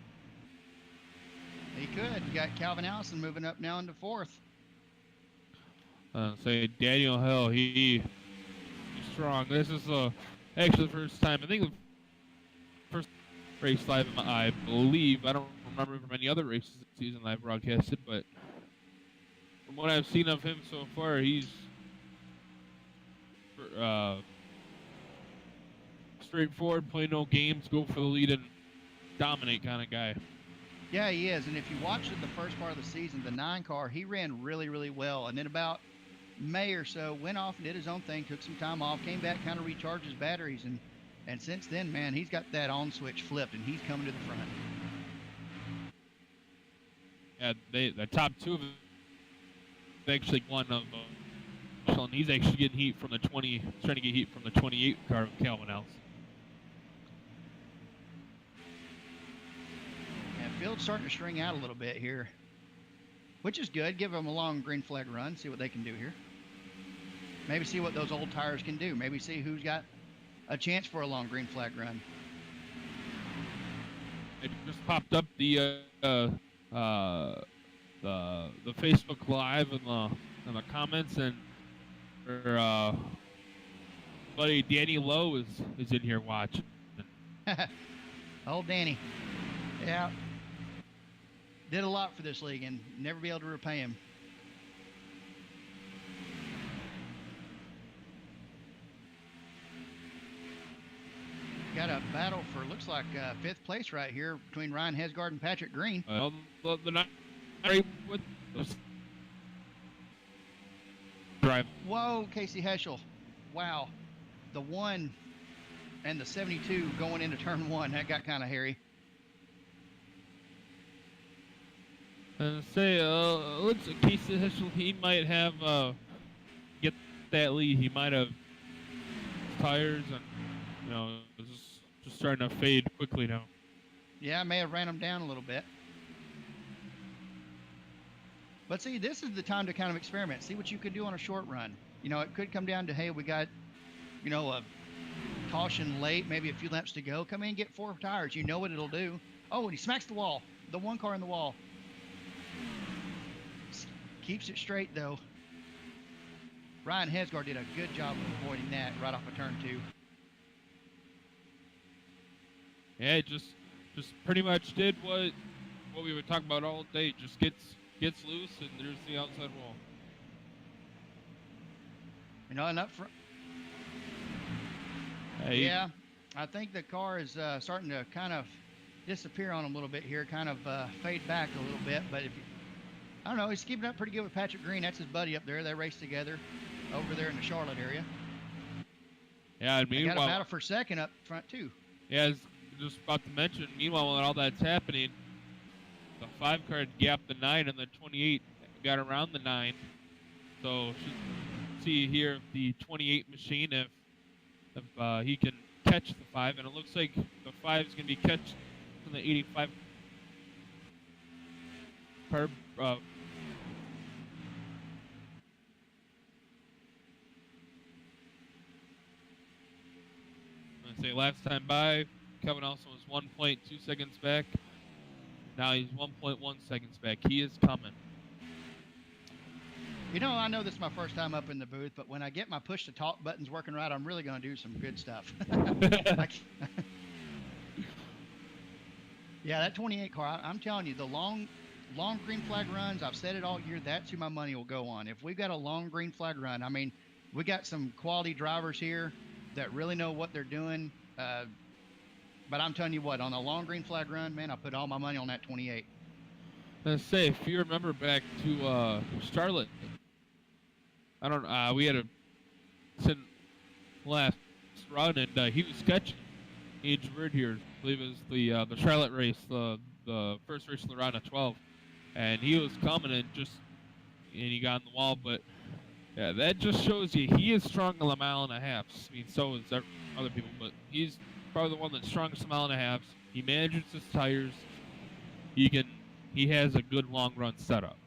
He could. You got Calvin Allison moving up now into 4th. Say Daniel Hill, he's strong. This is actually the first time. I think the first race live, I believe. I don't remember from any other races this season I've broadcasted, but from what I've seen of him so far, he's straightforward, play no games, go for the lead and dominate kind of guy. Yeah, he is. And if you watched it the first part of the season, the 9 car, he ran really, really well. And then about May or so, went off and did his own thing, took some time off, came back, kind of recharged his batteries. And since then, man, he's got that on switch flipped, and he's coming to the front. Yeah, the top 2 of them actually won of and he's actually getting heat from the 20, trying to get heat from the 28 car of Calvin Allison. Field's starting to string out a little bit here, which is good. Give them a long green flag run, see what they can do here. Maybe see what those old tires can do. Maybe see who's got a chance for a long green flag run. It just popped up the Facebook Live and the comments, and our buddy Danny Lowe is in here watching. Old Danny. Yeah. Did a lot for this league and never be able to repay him. Got a battle for, looks like 5th place right here between Ryan Hesgard and Patrick Green. Well, the night with drive. Whoa, Casey Heschel. Wow. The 1 and the 72 going into turn 1. That got kind of hairy. And say, looks like Casey Heschel, he might have get that lead. He might have tires and just starting to fade quickly now. Yeah, I may have ran him down a little bit. But see, this is the time to kind of experiment. See what you can do on a short run. It could come down to, hey, we got, a caution late, maybe a few laps to go. Come in and get 4 tires. You know what it'll do. Oh, and he smacks the wall. The 1 car in the wall. Keeps it straight, though. Ryan Hesgard did a good job of avoiding that right off of turn 2. Yeah, it just pretty much did what we were talking about all day. Just gets loose, and there's the outside wall. And up front. Hey. Yeah, I think the car is starting to kind of disappear on him a little bit here, kind of fade back a little bit. But I don't know, he's keeping up pretty good with Patrick Green. That's his buddy up there. They race together over there in the Charlotte area. Yeah, and meanwhile, got a battle for second up front too. Yeah, I was just about to mention. Meanwhile, when all that's happening, the 5 car gapped the 9, and the 28 got around the 9. So should see here if the 28 machine if he can catch the 5, and it looks like the 5 is going to be catched from the 85 car. Say last time by, Kevin Allison was 1.2 seconds back. Now he's 1.1 seconds back. He is coming. I know this is my first time up in the booth, but when I get my push to talk buttons working right, I'm really going to do some good stuff. Yeah, that 28 car, I'm telling you, the long green flag runs, I've said it all year, that's who my money will go on. If we've got a long green flag run, I mean, we got some quality drivers here that really know what they're doing. But I'm telling you what, on a long green flag run, man, I put all my money on that 28. Let's say, if you remember back to Charlotte, we had a last run, and he was sketching. Age Bird here, I believe it was the Charlotte race, the first race of the round of 12, and he was coming and he got in the wall, but yeah, that just shows you he is strong in a mile and a half. I mean, so is other people, but he's probably the one that's strongest a mile and a half. He manages his tires. He has a good long run setup.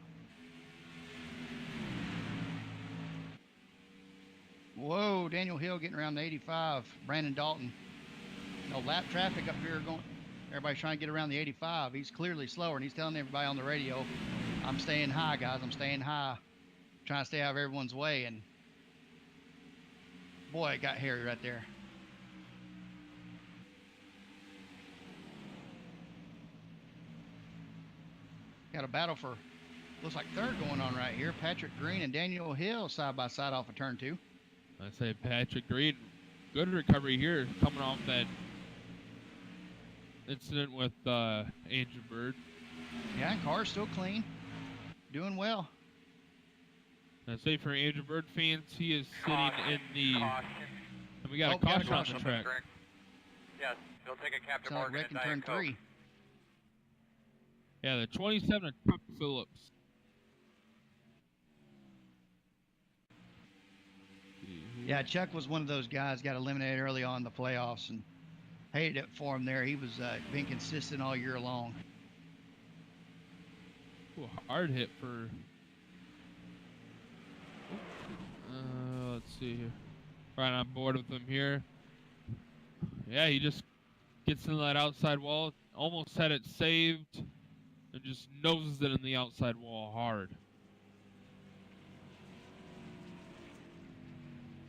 Whoa, Daniel Hill getting around the 85. Brandon Dalton. No lap traffic up here going. Everybody's trying to get around the 85. He's clearly slower, and he's telling everybody on the radio, I'm staying high, guys. I'm staying high. Trying to stay out of everyone's way. And boy, it got hairy right there. Got a battle for, looks like third going on right here. Patrick Green and Daniel Hill side by side off of turn 2. I say Patrick Green, good recovery here, coming off that incident with Angel Bird. Yeah, car's still clean. Doing well. I say for Angel Bird fans, he is sitting in the. Caution. And we got a caution on the track. Yes, he'll take a Captain Sounds like Morgan wrecking and turn Diet Coke. 3. Yeah, the 27 of Chuck Phillips. Yeah, Chuck was one of those guys got eliminated early on in the playoffs and hated it for him there. He was been consistent all year long. Ooh, hard hit for. Let's see here. Right on board with him here. Yeah, he just gets into that outside wall. Almost had it saved. And just noses it in the outside wall hard.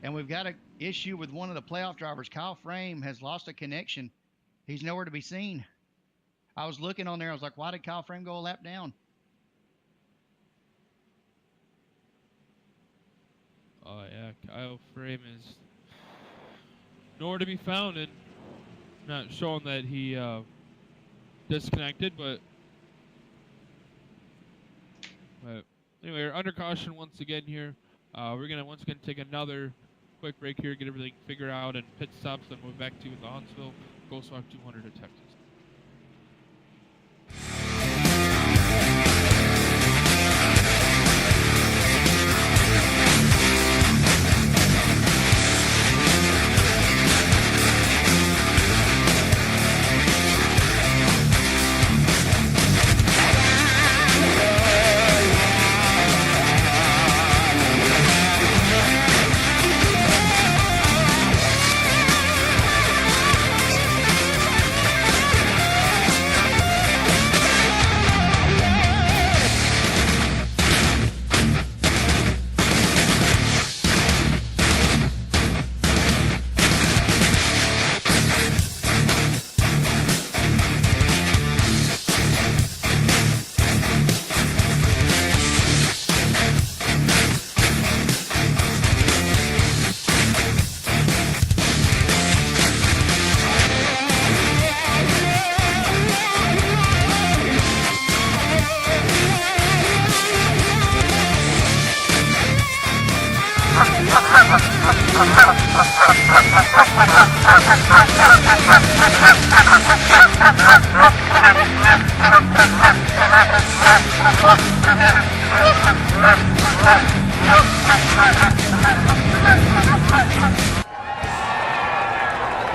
And we've got an issue with one of the playoff drivers. Kyle Frame has lost a connection. He's nowhere to be seen. I was looking on there. I was like, why did Kyle Frame go a lap down? Oh, yeah. Kyle Frame is nowhere to be found. And not showing that he disconnected, but anyway, we're under caution once again here. We're going to once again take another quick break here, get everything figured out, and pit stops, then move back to the Huntsville Ghostwalk 200 at Texas.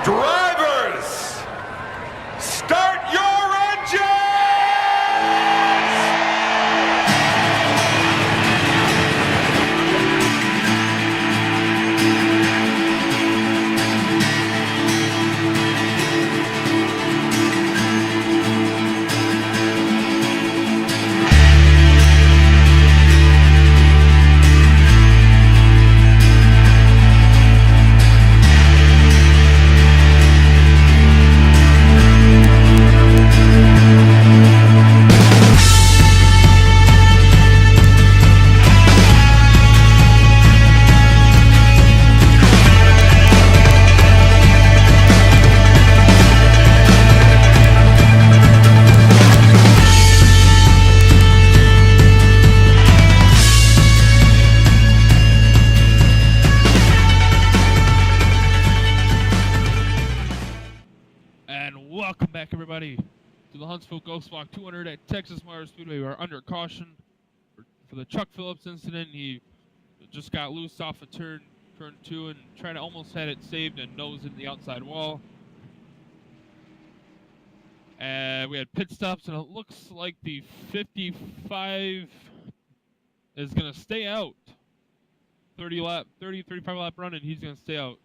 Drivers, start your engines! Welcome back, everybody, to the Huntsville Ghostwalk 200 at Texas Motor Speedway. We are under caution for the Chuck Phillips incident. He just got loose off of turn 2 and tried to almost had it saved and nose in the outside wall. And we had pit stops, and it looks like the 55 is going to stay out. 35 lap run, and he's going to stay out.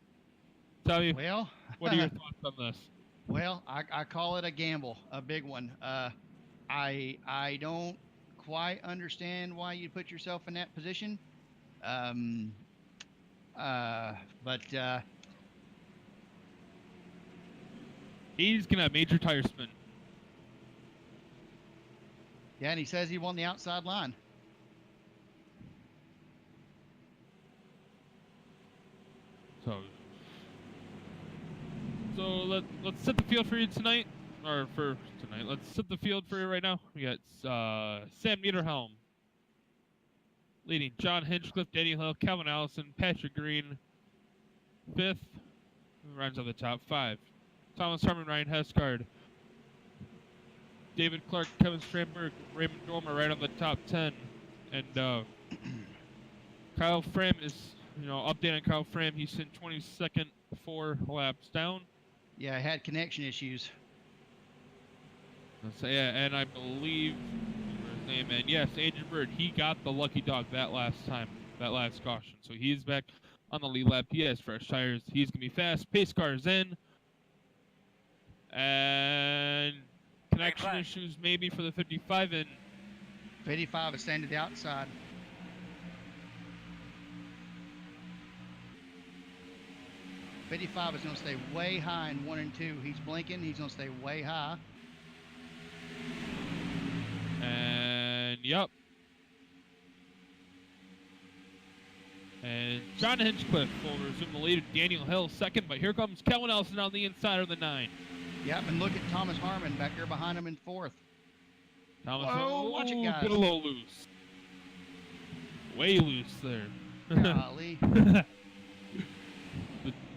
Tell me, Well, what are your thoughts on this? well, I call it a gamble, a big one. I don't quite understand why you put yourself in that position. But He's going to have major tire spin. yeah, and he says he won the outside line. So let's set the field for you tonight, or for tonight. Let's set the field for you right now. We got Sam Niederhelm leading, John Hinchcliffe, Daniel Hill, Calvin Allison, Patrick Green, 5th. Runs on the top 5. Thomas Harmon, Ryan Hesgard, David Clark, Kevin Strandberg, Raymond Dormer right on the top 10, and Kyle Fram is, update on Kyle Fram. He's in 22nd, 4 laps down. Yeah, I had connection issues. So, yeah, and I believe his name, and yes, Andrew Bird, he got the lucky dog that last time, that last caution. So he's back on the lead lap. He has fresh tires. He's gonna be fast. Pace car's in, and connection issues maybe for the 55 in. 55 is staying to the outside. $55 is going to stay way high in 1 and 2. He's blinking. He's going to stay way high. And, yep. And John Hinchcliffe will resume the lead. Daniel Hill second, but here comes Kellen Elson on the inside of the 9. Yep, and look at Thomas Harmon back there behind him in 4th. Thomas, watch it, guys. Get a little loose. Way loose there. Golly.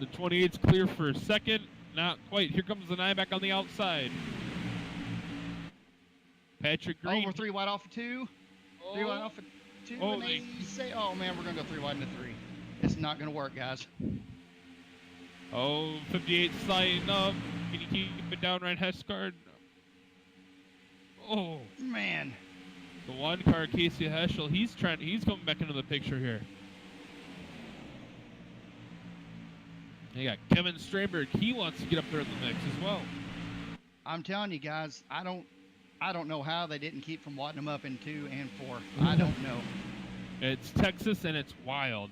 The 28's clear for a second. Not quite. Here comes the 9 back on the outside. Patrick Green. We're 3 wide off of 2. 3 wide off of 2. Oh, and they say, oh, man, we're going to go 3 wide into 3. It's not going to work, guys. 58 sliding up. Can you keep it down, Ryan Hesgard? Oh. Man. The 1 car, Casey Heschel, he's coming back into the picture here. You got Kevin Strandberg. He wants to get up there in the mix as well. I'm telling you guys, I don't know how they didn't keep from wadding them up in 2 and 4. I don't know. It's Texas and it's wild.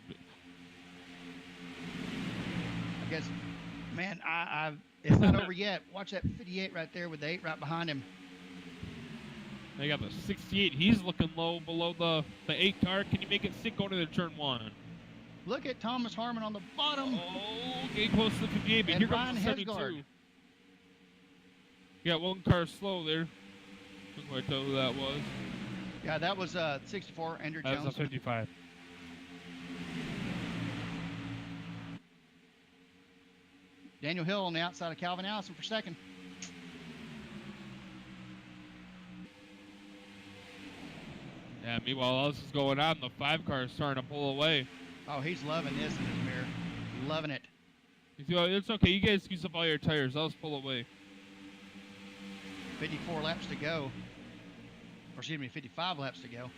I guess, man, it's not over yet. Watch that 58 right there with the 8 right behind him. They got the 68. He's looking low below the 8 car. Can you make it stick going to the turn 1? Look at Thomas Harmon on the bottom. Oh, getting close to the 58, but and here Ryan comes the 72. Hesgard. You got 1 car slow there. Couldn't quite tell who that was. Yeah, that was 64, Andrew That Jones. was a 55. Daniel Hill on the outside of Calvin Allison for second. Yeah, meanwhile, all this is going on. The 5 car is starting to pull away. Oh, he's loving this in his mirror. Loving it. It's okay. You guys use up all your tires. I'll just pull away. 54 laps to go. Or excuse me, 55 laps to go.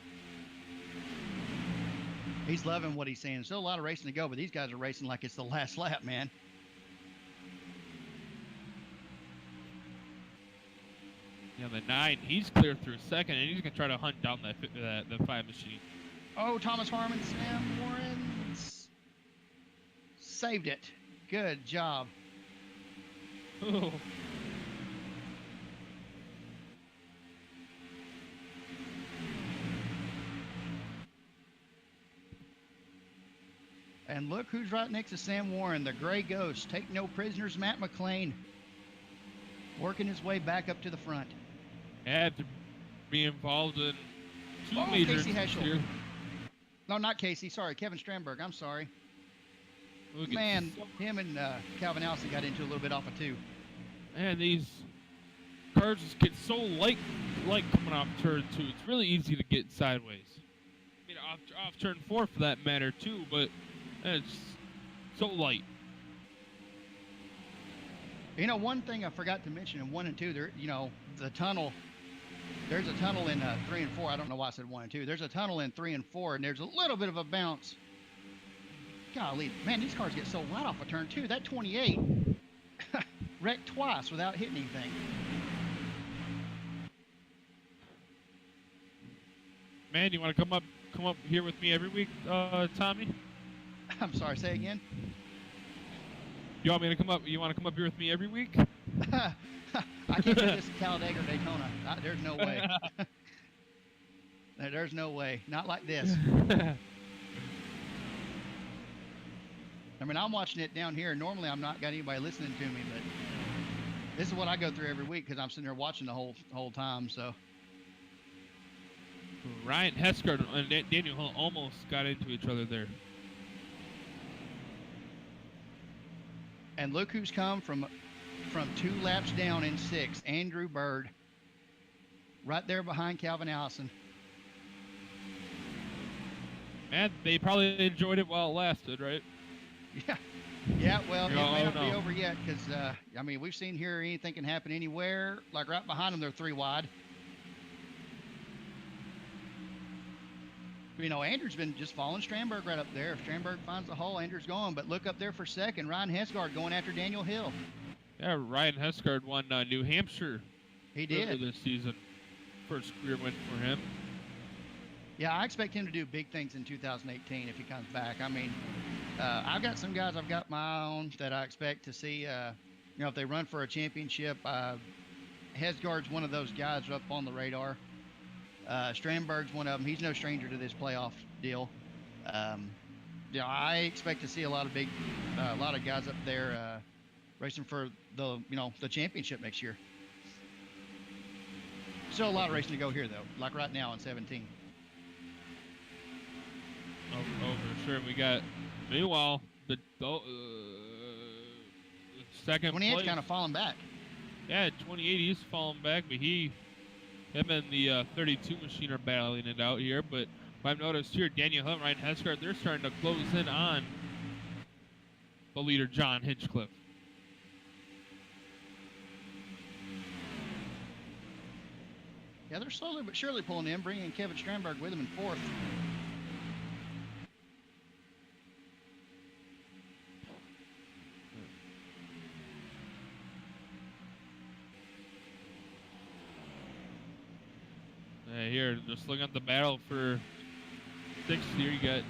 He's loving what he's seeing. Still a lot of racing to go, but these guys are racing like it's the last lap, man. Yeah, the 9, he's clear through second, and he's going to try to hunt down the 5 machine. Oh, Thomas Harmon, Sam Warren saved it. Good job. Oh. And look who's right next to Sam Warren, the Gray Ghost. Take no prisoners, Matt McLean. Working his way back up to the front. Had to be involved in 2 Oh, major Casey incidents Heschel. here. No, not Casey. Sorry, Kevin Strandberg. I'm sorry. Look at Man, him and Calvin Allison got into a little bit off of 2. Man, these cars just get so light coming off turn 2. It's really easy to get sideways. I mean, off turn 4 for that matter too, but it's so light. You know, one thing I forgot to mention in 1 and 2, there, the tunnel. There's a tunnel in 3 and 4. I don't know why I said 1 and 2. There's a tunnel in 3 and 4, and there's a little bit of a bounce golly, man, these cars get so wide off a turn too. That 28 wrecked twice without hitting anything. Man, you want to come up here with me every week, Tommy? I'm sorry, say again. You want me to come up? You want to come up here with me every week? I can't do this in Talladega or Daytona. There's no way. There's no way. Not like this. I mean, I'm watching it down here. Normally, I'm not got anybody listening to me, but this is what I go through every week because I'm sitting there watching the whole time. So Ryan Heskard and Daniel Hill almost got into each other there. And look who's come from 2 laps down in 6th. Andrew Bird, right there behind Calvin Allison. Man, they probably enjoyed it while it lasted, right? Yeah. Well, it may not no. be over yet because I mean, we've seen here anything can happen anywhere. Like right behind them, they're 3 wide. You know, Andrew's been just following Strandberg right up there. If Strandberg finds the hole, Andrew's going. But look up there for second. Ryan Hesgard going after Daniel Hill. Yeah, Ryan Heskard won New Hampshire. He did this season. First career win for him. Yeah, I expect him to do big things in 2018 if he comes back. I mean, I've got some guys I've got my own that I expect to see. You know, if they run for a championship, Hesgard's one of those guys up on the radar. Strandberg's one of them. He's no stranger to this playoff deal. You know, I expect to see a lot of guys up there racing for the championship next year. Still a lot of racing to go here though, like right now in 17. Oh, for sure. We got, meanwhile, the second 28's place. kind of falling back. Yeah, 28, he's falling back, but him and the 32 machine are battling it out here. But I've noticed here, Daniel Hill and Ryan Heskard, they're starting to close in on the leader, John Hinchcliffe. Yeah, they're slowly but surely pulling in, bringing Kevin Strandberg with them in 4th. Here, just looking at the battle for 6th here, you got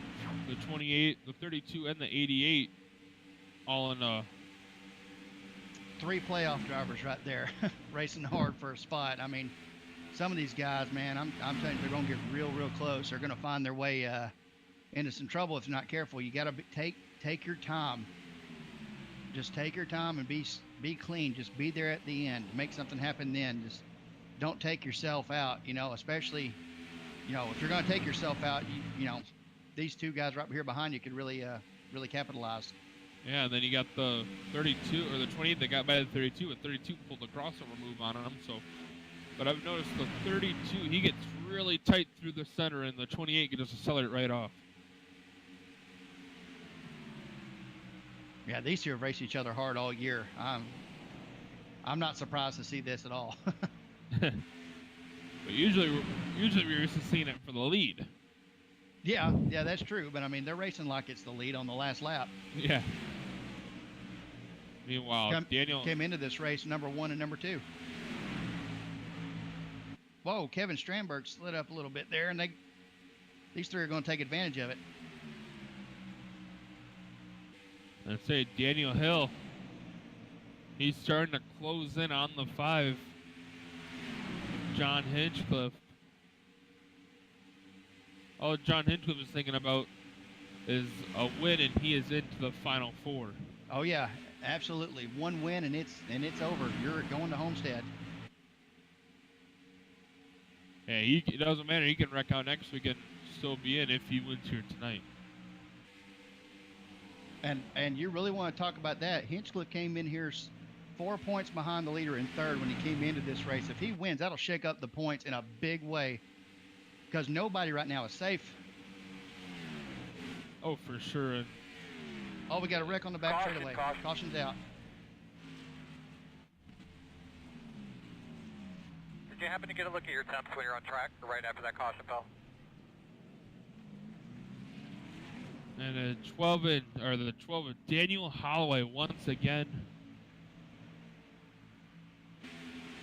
the 28, the 32, and the 88 all in 3 playoff drivers right there racing hard for a spot. I mean, some of these guys, man, I'm telling you, they're going to get real close. They're going to find their way into some trouble if they're not careful. You got to take your time. Just take your time and be clean. Just be there at the end. Make something happen then. Just don't take yourself out, especially, if you're going to take yourself out, these 2 guys right here behind you could really capitalize. Yeah, and then you got the 32 or the 28 that got by the 32, and 32 pulled the crossover move on him. So, but I've noticed the 32, he gets really tight through the center, and the 28 can just accelerate right off. Yeah, these 2 have raced each other hard all year. I'm not surprised to see this at all. But usually we're used to seeing it for the lead. Yeah, that's true. But I mean, they're racing like it's the lead on the last lap. Yeah. Meanwhile, Daniel came into this race number 1 and number 2. Whoa, Kevin Strandberg slid up a little bit there, and these 3 are going to take advantage of it. I'd say Daniel Hill, he's starting to close in on the 5. John Hinchcliffe. All John Hinchcliffe is thinking about is a win, and he is into the Final 4. Oh yeah, absolutely. 1 win, and it's over. You're going to Homestead. Yeah, it doesn't matter. He can wreck out next week and still be in if he wins here tonight. And you really want to talk about that? Hinchcliffe came in here 4 points behind the leader in 3rd when he came into this race. If he wins, that'll shake up the points in a big way because nobody right now is safe. Oh, for sure. Oh, we got a wreck on the back straightaway. Caution's out. Did you happen to get a look at your temps when you're on track or right after that caution fell? And the 12 of Daniel Holloway once again.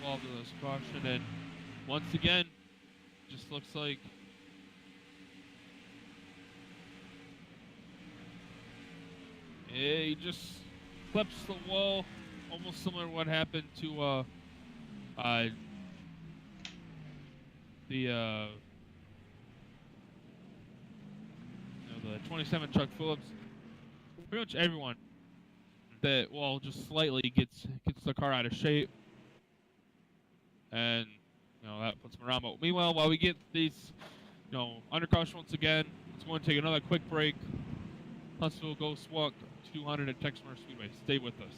12 to this caution, and once again, just looks like he just clips the wall, almost similar to what happened to the 27 Chuck Phillips. Pretty much everyone that just slightly gets the car out of shape, and that puts them around. But meanwhile, while we get these under caution once again, let's go and take another quick break. Huntsville Ghost Walk 200 at Texas Motor Speedway. Stay with us.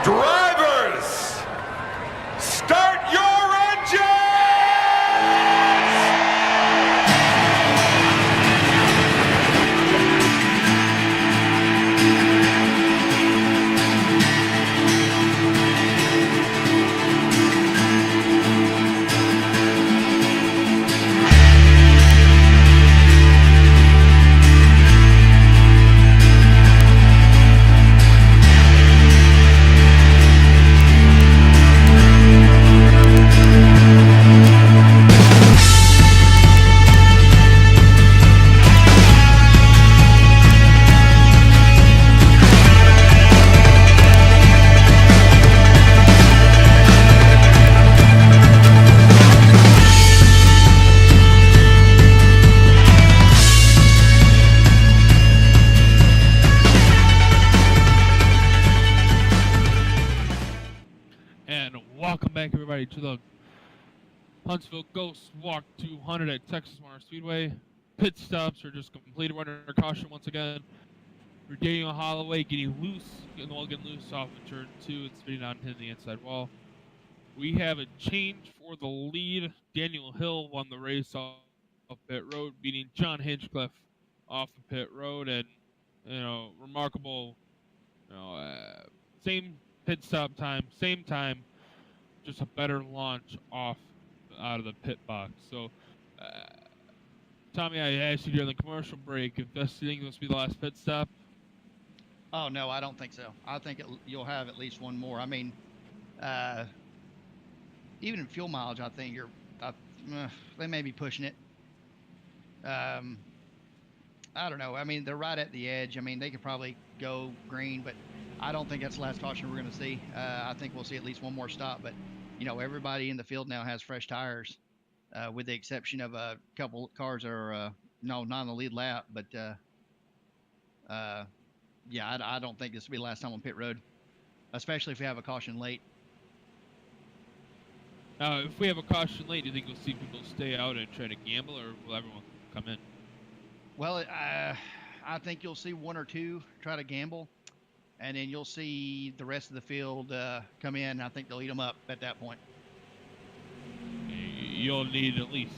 Drivers, start your engines! Welcome back, everybody, to the Huntsville Ghost Walk 200 at Texas Motor Speedway. Pit stops are just completed. We're under caution once again. We're Daniel Holloway getting loose, getting loose off of turn 2 and spinning out into the inside wall. We have a change for the lead. Daniel Hill won the race off pit road, beating John Hinchcliffe off the pit road, and remarkable. Same pit stop time, same time. Just a better launch out of the pit box. So, Tommy, I asked you during the commercial break if this thing was to be the last pit stop. Oh no, I don't think so. I think you'll have at least one more. I mean, even in fuel mileage, I think they may be pushing it. I don't know. I mean, they're right at the edge. I mean, they could probably go green, but I don't think that's the last caution we're going to see. I think we'll see at least one more stop, but everybody in the field now has fresh tires, with the exception of a couple cars that are not on the lead lap. But yeah, I don't think this will be the last time on pit road, especially if we have a caution late. If we have a caution late, do you think we'll see people stay out and try to gamble, or will everyone come in? Well, I think you'll see one or two try to gamble, and then you'll see the rest of the field come in. I think they'll eat them up at that point. You'll need at least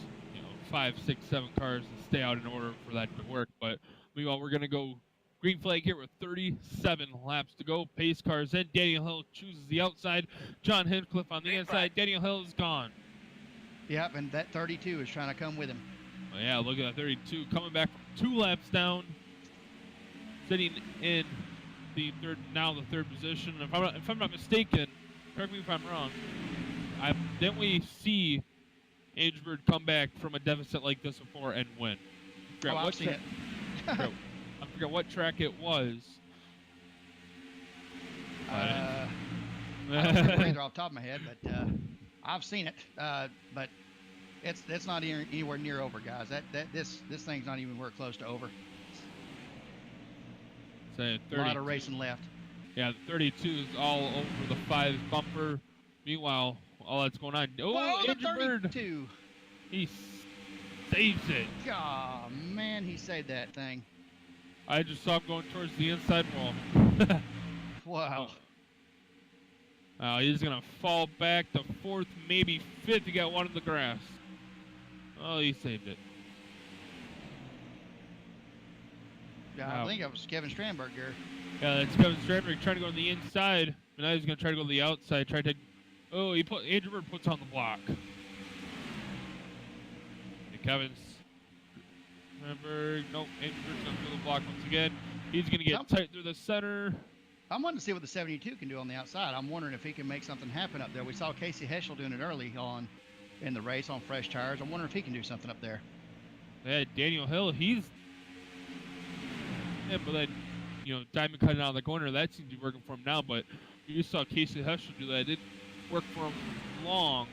5, 6, 7 cars to stay out in order for that to work. But meanwhile, we're going to go Green flag here with 37 laps to go. Pace cars in. Daniel Hill chooses the outside. John Hinchcliffe on the inside. Daniel Hill is gone. Yep, and that 32 is trying to come with him. Oh, yeah, look at that 32 coming back from 2 laps down, sitting in the third position. If I'm not mistaken, correct me if I'm wrong. Didn't we see Agebird come back from a deficit like this before and win? I've seen it. I forget what track it was. I don't remember either off the top of my head, but I've seen it. But it's not anywhere near over, guys. This thing's not even anywhere close to over. A lot of racing left. Yeah, the 32 is all over the 5 bumper. Meanwhile, all that's going on. Oh, the Agebird! 32. He saves it. Oh, man, he saved that thing. I just saw him going towards the inside wall. Wow. He's going to fall back to 4th, maybe 5th. He got one in the grass. Oh, he saved it. Yeah, I think it was Kevin Strandberg there. Yeah, that's Kevin Strandberg trying to go on the inside. And now he's going to try to go to the outside. Oh, Agebird puts on the block. And Kevin Strandberg, nope, Agebird's going to throw the block once again. He's going to get tight through the center. I'm wanting to see what the 72 can do on the outside. I'm wondering if he can make something happen up there. We saw Casey Heschel doing it early on in the race on fresh tires. I'm wondering if he can do something up there. Yeah, Daniel Hill, but then, Diamond cutting out of the corner, that seems to be working for him now, but you saw Casey Heschel do that. It didn't work for him long.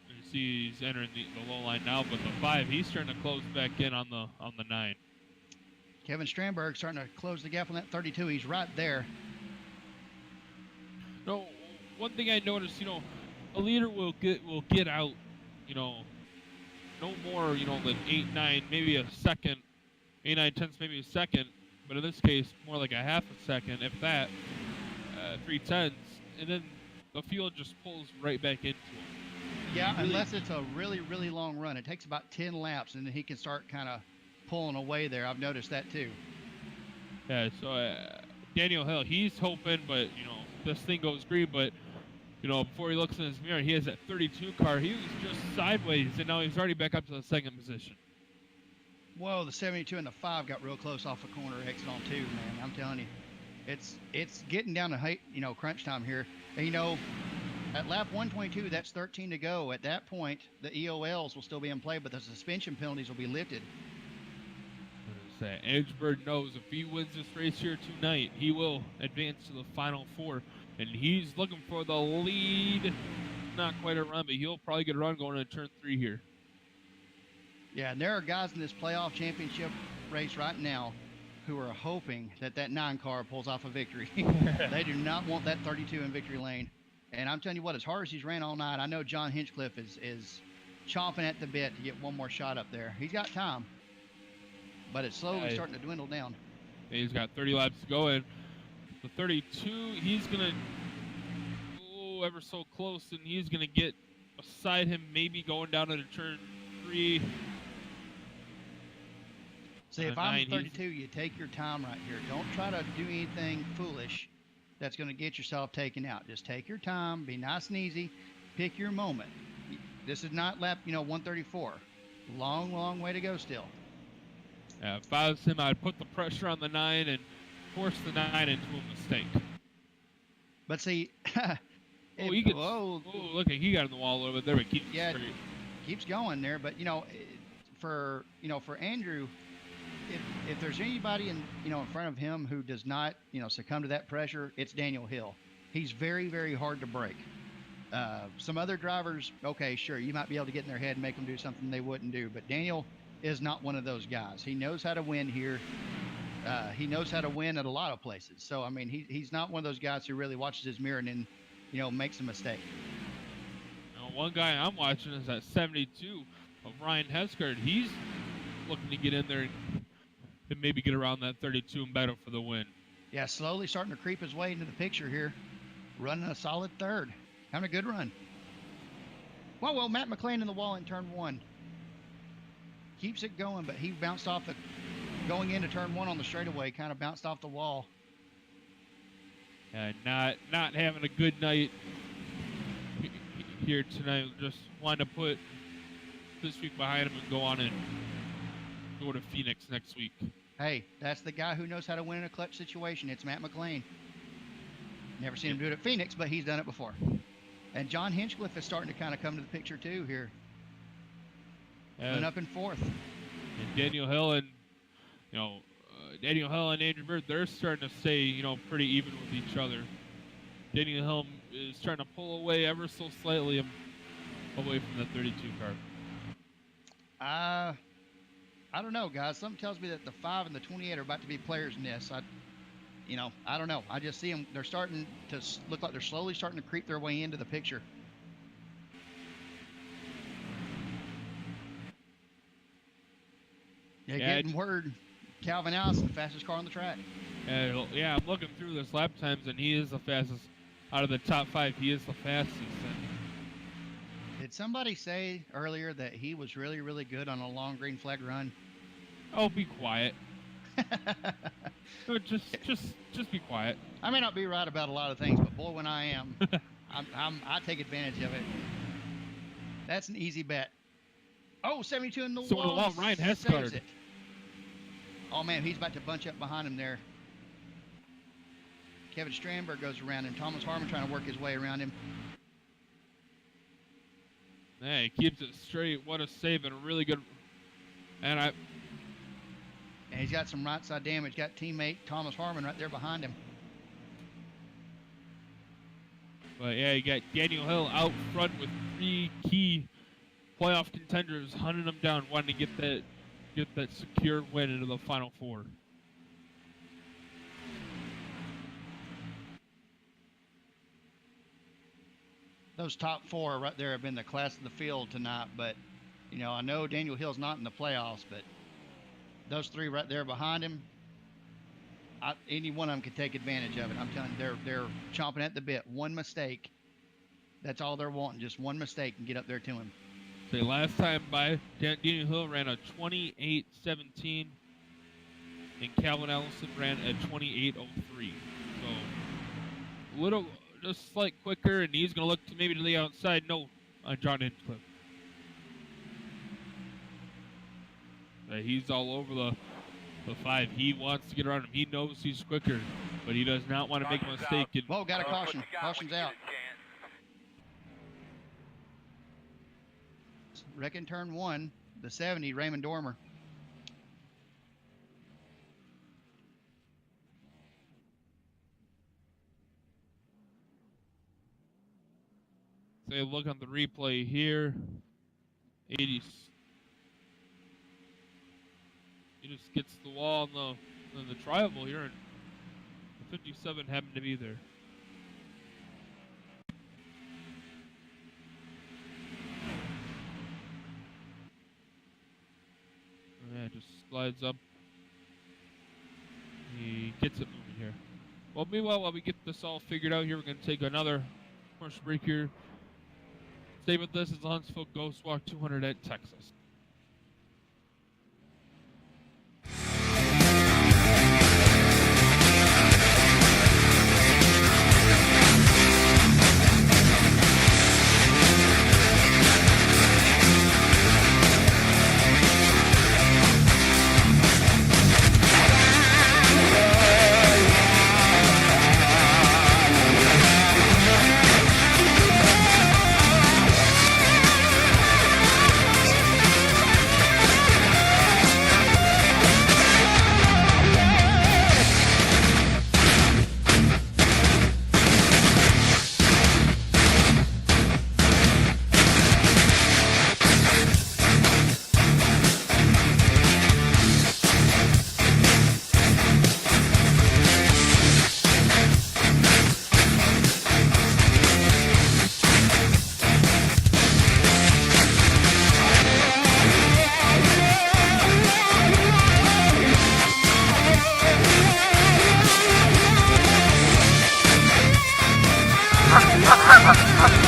You see he's entering the low line now, but the 5, he's starting to close back in on the 9. Kevin Strandberg starting to close the gap on that 32. He's right there. No, one thing I noticed, a leader will get out, no more, than 8, 9, maybe a second, 8, 9 tenths, maybe a second, but in this case, more like a half a second, if that, 3 tenths, and then the field just pulls right back into him. Yeah, unless it's a really, really long run. It takes about 10 laps, and then he can start kind of pulling away there. I've noticed that too. Yeah, so Daniel Hill, he's hoping, but, this thing goes green, but, before he looks in his mirror, he has that 32 car. He was just sideways, and now he's already back up to the 2nd position. Whoa, the 72 and the 5 got real close off the corner exit on 2, man. I'm telling you. It's getting down to, crunch time here. And, at lap 122, that's 13 to go. At that point, the EOLs will still be in play, but the suspension penalties will be lifted. Agebird knows if he wins this race here tonight, he will advance to the final 4, and he's looking for the lead. Not quite a run, but he'll probably get a run going into turn 3 here. Yeah, and there are guys in this playoff championship race right now who are hoping that 9 car pulls off a victory. They do not want that 32 in victory lane. And I'm telling you what, as hard as he's ran all night, I know John Hinchcliffe is chomping at the bit to get one more shot up there. He's got time, but it's slowly starting to dwindle down. He's got 30 laps to go, and the 32, he's going to ever so close, and he's going to get beside him, maybe going down into turn 3. See, if I'm 32, you take your time right here. Don't try to do anything foolish that's going to get yourself taken out. Just take your time, be nice and easy, pick your moment. This is not lap, 134. Long, long way to go still. Yeah, if I was him, I'd put the pressure on the 9 and force the 9 into a mistake. But see, look, he got in the wall a little bit there, but keeps straight. Keeps going there. But for Andrew, if there's anybody in front of him who does not succumb to that pressure, it's Daniel Hill. He's very, very hard to break. Some other drivers, okay, sure, you might be able to get in their head and make them do something they wouldn't do, but Daniel is not one of those guys. He knows how to win here. He knows how to win at a lot of places. So I mean, he's not one of those guys who really watches his mirror and then makes a mistake. One guy I'm watching is that 72 of Ryan Heskard. He's looking to get in there and maybe get around that 32 and battle for the win. Yeah, slowly starting to creep his way into the picture here. Running a solid 3rd. Having a good run. Well, Matt McLean in the wall in turn 1. Keeps it going, but he bounced off the going into turn 1 on the straightaway, kind of bounced off the wall. Not having a good night here tonight. Just wanted to put this week behind him and go on and go to Phoenix next week. Hey, that's the guy who knows how to win in a clutch situation. It's Matt McLean. Never seen him do it at Phoenix, but he's done it before. And John Hinchcliffe is starting to kind of come to the picture too here. Went up in 4th. And Daniel Hill and Andrew Bird, they're starting to stay, pretty even with each other. Daniel Hill is trying to pull away ever so slightly away from the 32 car. I don't know, guys. Something tells me that the 5 and the 28 are about to be players' nests. I don't know. I just see them. They're starting to look like they're slowly starting to creep their way into the picture. Yeah, getting word. Calvin Allison, fastest car on the track. Yeah, I'm looking through this lap times, and he is the fastest. Out of the top 5, he is the fastest. Did somebody say earlier that he was really, really good on a long green flag run? Oh, be quiet. just be quiet. I may not be right about a lot of things, but boy, when I am, I take advantage of it. That's an easy bet. Oh, 72 in the wall. Ryan Hescard. It. Oh man, he's about to bunch up behind him there. Kevin Strandberg goes around him. Thomas Harmon trying to work his way around him. Yeah, he keeps it straight. What a save and a really good. And he's got some right side damage. Got teammate Thomas Harmon right there behind him. But yeah, you got Daniel Hill out front with 3 key playoff contenders hunting them down, wanting to get that secure win into the Final 4. Those top 4 right there have been the class of the field tonight, but I know Daniel Hill's not in the playoffs, but those 3 right there behind him, any one of them could take advantage of it. I'm telling you, they're chomping at the bit. One mistake, that's all they're wanting, just one mistake and get up there to him. The last time by Daniel Hill ran a 28.17, and Calvin Allison ran a 28.03. So just slight quicker, and he's going to look maybe to the outside. No, John Hinchcliffe. He's all over the 5. He wants to get around him. He knows he's quicker, but he does not want to make a mistake. Whoa, got a caution. Caution's out. Reckon turn 1, the 70, Raymond Dormer. So look on the replay here. 80s. He just gets the wall in the tribal here, and the 57 happened to be there. Yeah, just slides up. He gets it moving here. Well, meanwhile, while we get this all figured out here, we're going to take another commercial break here. Stay with us. It's the Huntsville Ghost Walk 200 at Texas.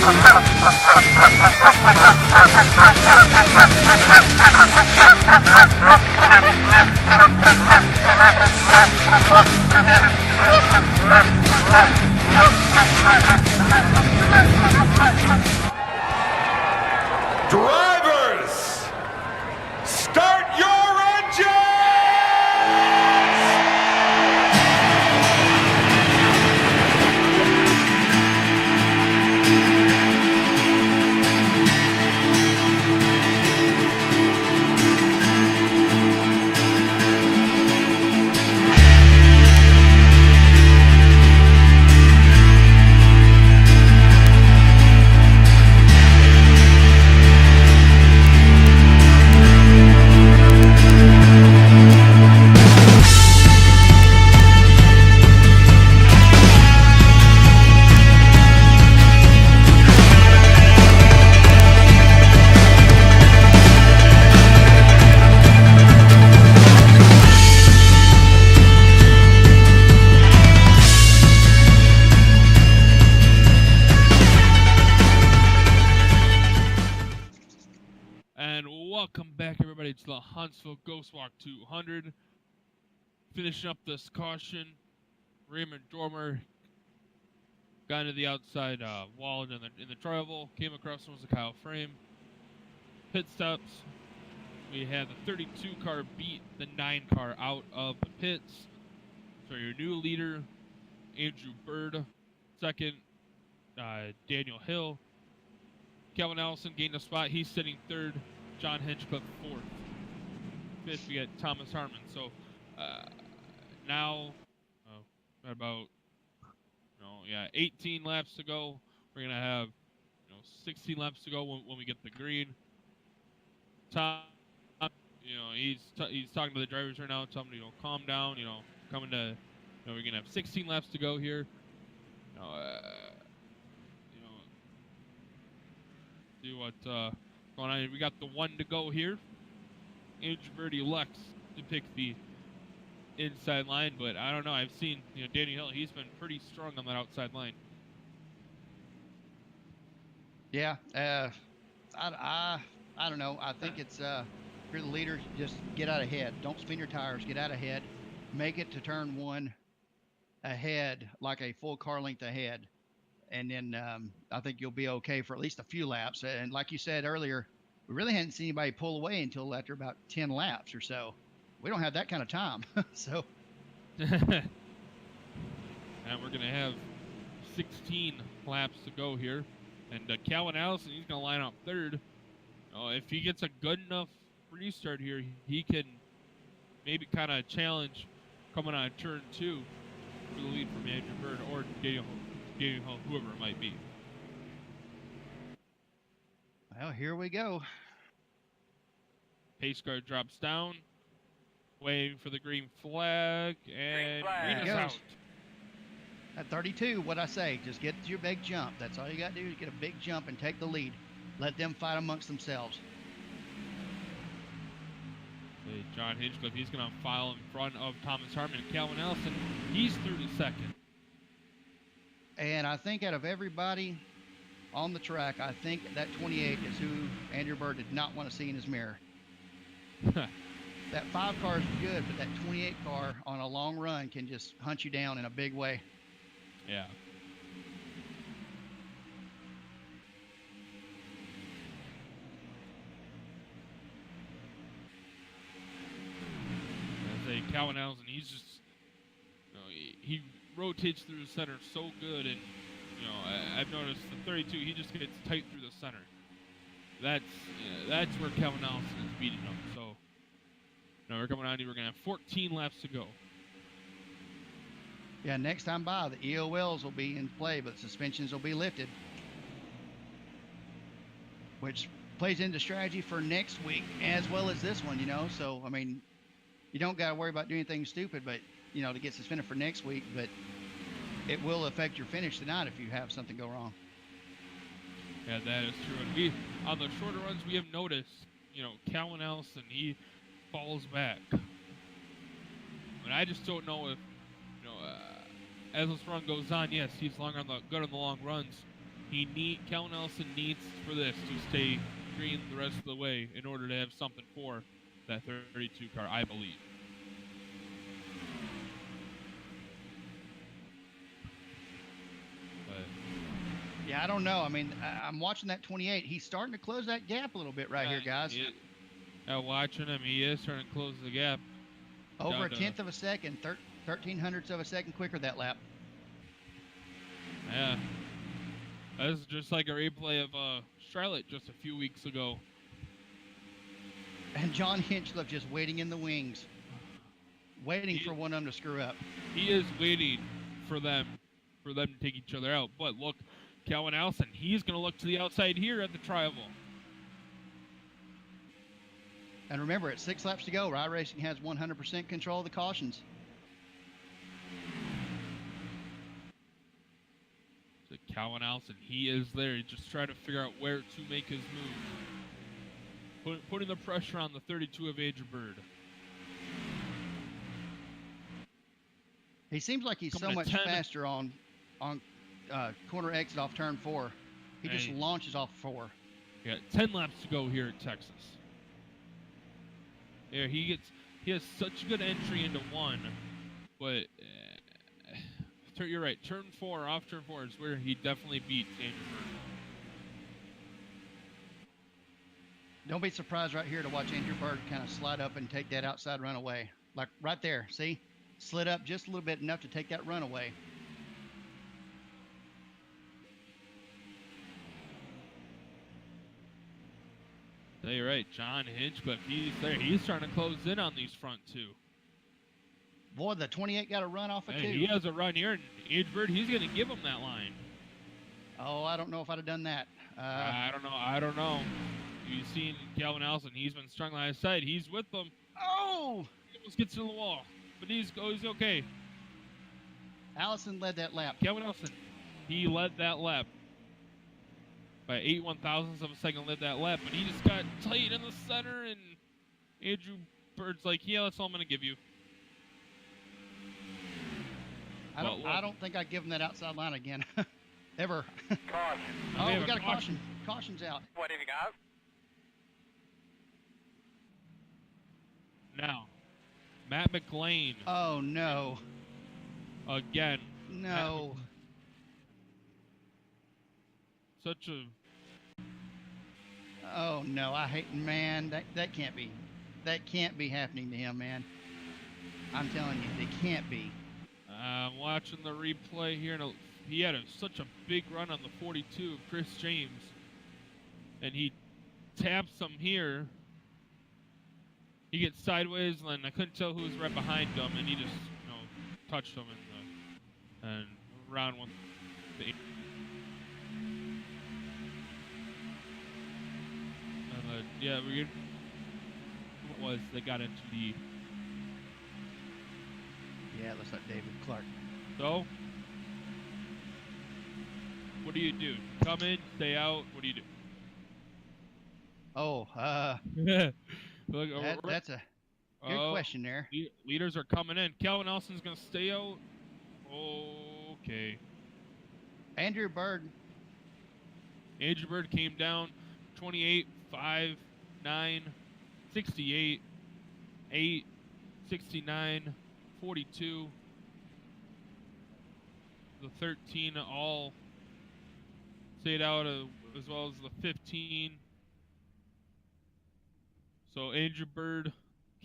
Drivers, start your engines! And welcome back, everybody, to the Huntsville Ghost Walk 200. Finishing up this caution, Raymond Dormer got into the outside wall in the tribal, came across one was a Kyle Frame. Pit stops. We had the 32 car beat the 9 car out of the pits. So your new leader, Andrew Bird. Second, Daniel Hill. Calvin Allison gained a spot. He's sitting third. John Hinchcliffe fourth. Fifth, we got Thomas Harmon. So now, about 18 laps to go. We're gonna have 16 laps to go when we get the green. Tom, he's talking to the drivers right now, telling them calm down. Coming to, we're gonna have 16 laps to go here. See what's going on. We got the 1 to go here. Andrew Bird elects to pick the inside line, but I don't know. I've seen Danny Hill. He's been pretty strong on that outside line. Yeah, I don't know. I think it's if you're the leader, just get out ahead. Don't spin your tires. Get out ahead. Make it to turn 1 ahead, like a full car length ahead. And then I think you'll be okay for at least a few laps. And like you said earlier, we really hadn't seen anybody pull away until after about 10 laps or so. We don't have that kind of time. So. And we're going to have 16 laps to go here. And Calvin Allison, he's going to line up third. If he gets a good enough restart here, he can maybe kind of challenge coming on turn 2 for the lead from Andrew Bird or Daniel Hill, whoever it might be. Well, here we go. Pace car drops down, waiting for the green flag, and There green it is goes. out. At 32, what I say, just get your big jump. That's all you got to do is get a big jump and take the lead. Let them fight amongst themselves. Hey, John Hinchcliffe, he's going to file in front of Thomas Harmon and Calvin Allison. He's through to second. And I think out of everybody on the track, I think that 28 is who Andrew Bird did not want to see in his mirror. That 5 car is good, but that 28 car on a long run can just hunt you down in a big way. Yeah. Calvin Allison, he's just, he rotates through the center so good, and I've noticed the 32, he just gets tight through the center. That's where Calvin Allison is beating him. So, we're coming on. We're gonna have 14 laps to go. Yeah, next time by, the EOLs will be in play, but suspensions will be lifted, which plays into strategy for next week as well as this one. So I mean, you don't got to worry about doing anything stupid, but to get suspended for next week. But it will affect your finish tonight if you have something go wrong. Yeah, that is true. And on the shorter runs, we have noticed, Calvin Allison, he falls back. And I just don't know if, as this run goes on, yes, he's good on the long runs. Calvin Ellison needs for this to stay green the rest of the way in order to have something for that 32 car, I believe. But Yeah, I don't know. I mean, I'm watching that 28. He's starting to close that gap a little bit right here, guys. Watching him, he is starting to close the gap. Over a tenth of a second, 1300ths of a second quicker that lap. Yeah. That's just like a replay of Charlotte just a few weeks ago. And John Hinchliffe just waiting in the wings, waiting for one of them to screw up. He is waiting for them to take each other out. But look, Calvin Allison, he's going to look to the outside here at the tri-oval. And remember, it's 6 laps to go. Rye Racing has 100% control of the cautions. So Calvin Allison, he is there. He's just trying to figure out where to make his move. Putting the pressure on the 32 of Andrew Bird. He seems like he's so much faster on corner exit off turn 4. He just launches off 4. Yeah, 10 laps to go here at Texas. Yeah, he has such good entry into 1, but you're right. Turn 4, off turn 4 is where he definitely beats Andrew Bird. Don't be surprised right here to watch Andrew Bird kind of slide up and take that outside runaway. Like right there, see? Slid up just a little bit, enough to take that runaway. You're right, John Hinchcliffe, he's there. He's starting to close in on these front 2. Boy, the 28 got a run off of 2. He has a run here, and Andrew Bird, he's going to give him that line. Oh, I don't know if I'd have done that. I don't know. You've seen Calvin Allison. He's been strung on his side. He's with them. Oh! He almost gets to the wall, but he's okay. Allison led that lap. Calvin Allison, he led that lap. By 8 1,000ths of a second led that lap, but he just got tight in the center, and Andrew Bird's like, yeah, that's all I'm going to give you. I don't think I'd give him that outside line again. Ever. Caution. Oh, we got a caution. Caution's out. What have you got? Now, Matt McLean. Oh, no. Again. No. Such a... Oh, no. I hate... Man, that can't be. That can't be happening to him, man. I'm telling you, it can't be. I'm watching the replay here, and he had such a big run on the 42 of Chris James. And he taps him here. He gets sideways, and I couldn't tell who was right behind him, and he just, touched him and round one. Yeah, what was they got into the... Yeah, it looks like David Clark. So, what do? Come in, stay out. What do you do? Oh, Look, that's a good question there. Leaders are coming in. Calvin Allison's going to stay out. Okay. Andrew Bird came down 28, 5, 9, 68, 8, 69, 42. The 13 all stayed out as well as the 15. So Andrew Bird,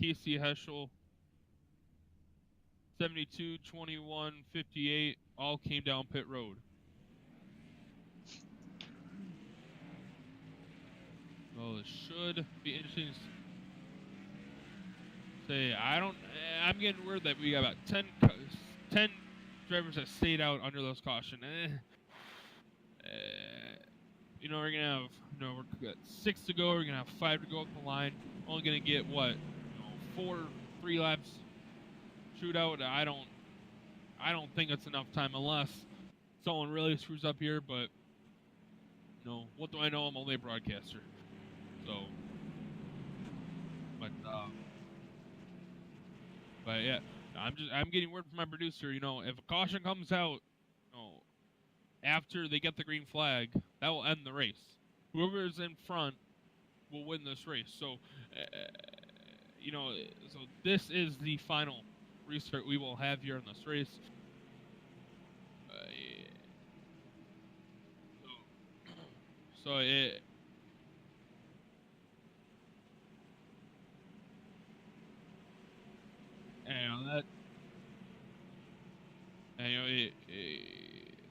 Casey Heschel, 72, 21, 58, all came down pit road. Well, it should be interesting to say. I'm getting word that we got about 10 drivers that stayed out under those caution. We're gonna have, we've got 6 to go. We're gonna have 5 to go up the line. Only gonna get what, 3 laps shootout. I don't think it's enough time unless someone really screws up here. But what do I know? I'm only a broadcaster. So, but yeah, I'm getting word from my producer. If a caution comes out, after they get the green flag, that will end the race. Whoever is in front will win this race. So, so this is the final restart we will have here in this race.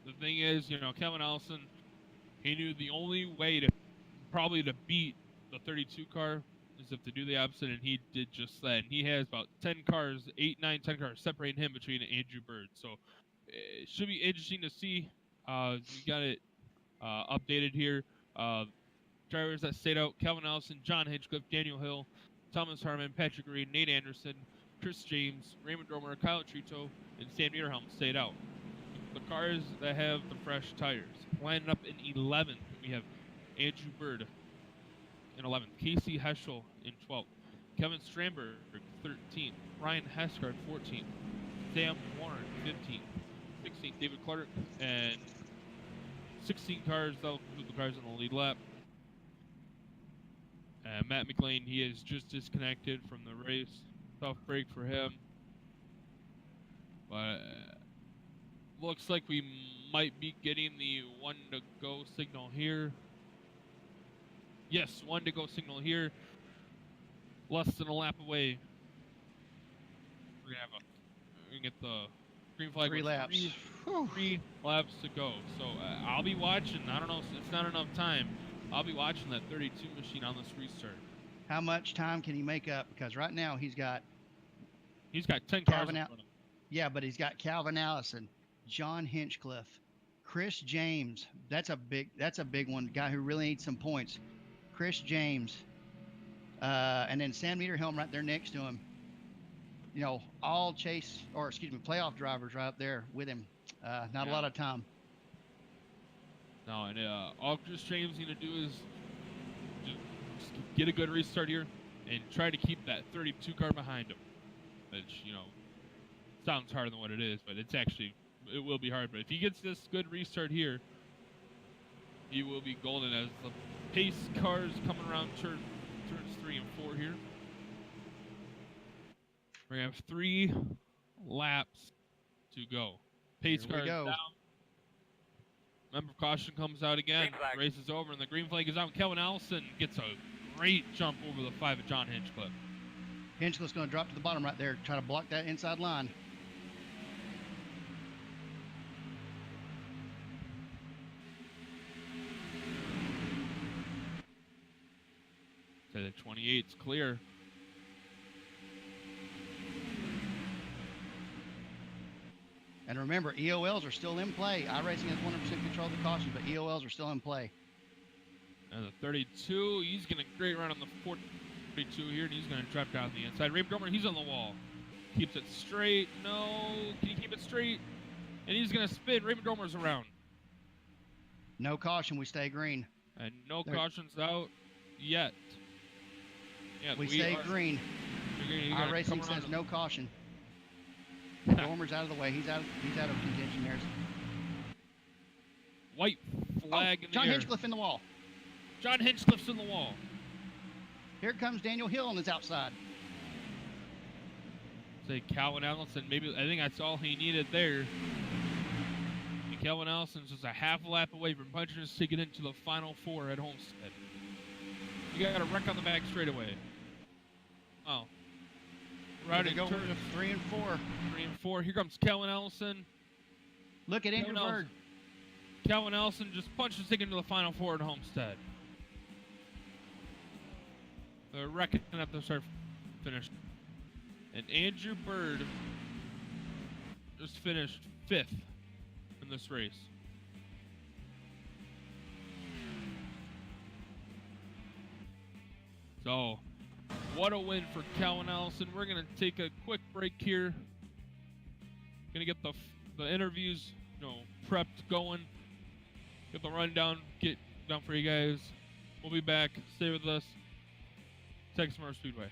The thing is, Kevin Allison, he knew the only way to beat the 32 car is if to do the opposite, and he did just that. And he has about 10 cars, 8, 9, 10 cars separating him between Andrew Bird. So it should be interesting to see. We got it updated here. Drivers that stayed out: Calvin Allison, John Hinchcliffe, Daniel Hill, Thomas Harmon, Patrick Reed, Nate Anderson, Chris James, Raymond Dromer, Kyle Trito, and Sam Niederhelm stayed out. The cars that have the fresh tires lined up in 11th. We have Andrew Bird in 11th, Casey Heschel in 12th, Kevin Stramberg 13th, Ryan Heskard 14th, Sam Warren 15th, 16th David Clark, and 16 cars. That'll include the cars in the lead lap. Matt McLean, he is just disconnected from the race. Tough break for him. But looks like we might be getting the 1 to go signal here. Yes, 1 to go signal here. Less than a lap away. We're gonna get the green flag. 3 laps. 3 laps to go. So I'll be watching. I don't know if it's not enough time. I'll be watching that 32 machine on this restart. How much time can he make up? Because right now he's got 10 cars in front of him. Yeah, but he's got Calvin Allison, John Hinchcliffe, Chris James. That's a big one. Guy who really needs some points. Chris James, and then Sam Niederhelm right there next to him. All playoff drivers right up there with him. Not a lot of time. No, and all Chris James is going to do is just get a good restart here and try to keep that 32 car behind him. Which, sounds harder than what it is, but it will be hard. But if he gets this good restart here, he will be golden as the pace cars coming around turns 3 and 4 here. We're going to have 3 laps to go. Pace cars down. Member of caution comes out again. Race is over, and the green flag is out. Kelvin Allison gets a great jump over the 5 of John Hinchcliffe. Hinchcliffe's going to drop to the bottom right there, try to block that inside line. So the 28's clear. And remember, EOLs are still in play. iRacing has 100% control of the caution, but EOLs are still in play. And the 32, he's getting a great run on the 42 here, and he's going to drop down the inside. Raymond Dromer, he's on the wall. Keeps it straight. No. Can he keep it straight? And he's going to spin. Raymond Dromer's around. No caution. We stay green. And no cautions out yet. Yeah, we stay green. iRacing says no caution. Dromer's out of the way. He's out of contention there. White flag in the John air. Hinchcliffe in the wall. John Hinchcliffe's in the wall. Here comes Daniel Hill on his outside. Say Calvin Allison. Maybe I think that's all he needed there. And Calvin Allison's just a half lap away from punching his ticket into the final 4 at Homestead. You got a wreck on the back straightaway. Oh. Right at turn 3 and 4. 3 and 4. Here comes Calvin Allison. Look at Andrew Bird. Calvin Allison just punched his ticket into the final 4 at Homestead. The wrecking at the start finished. And Andrew Bird just finished 5th in this race. So, what a win for Calvin Allison. We're going to take a quick break here. Going to get the interviews, prepped going. Get the rundown, get down for you guys. We'll be back. Stay with us. Texas Motor Speedway.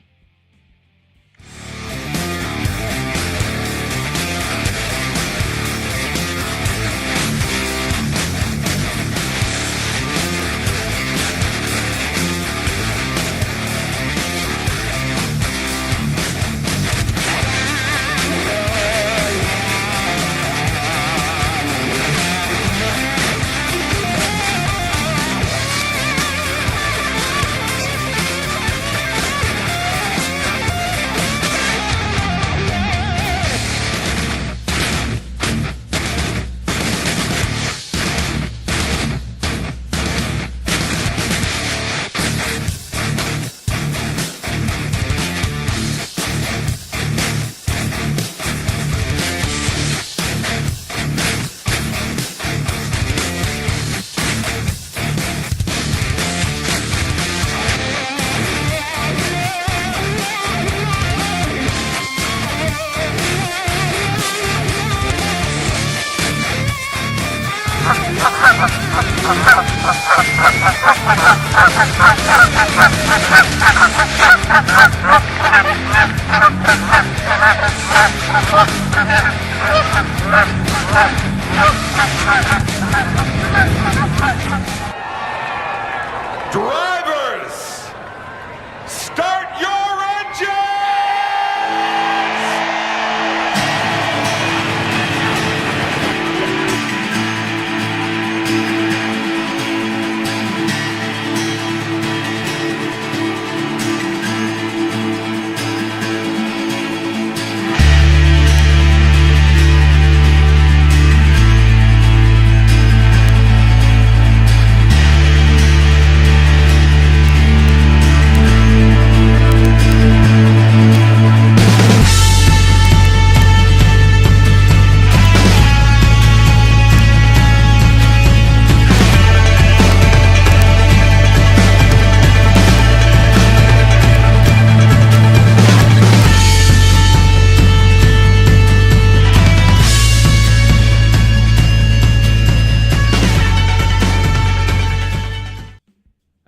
Drivers, start your engines!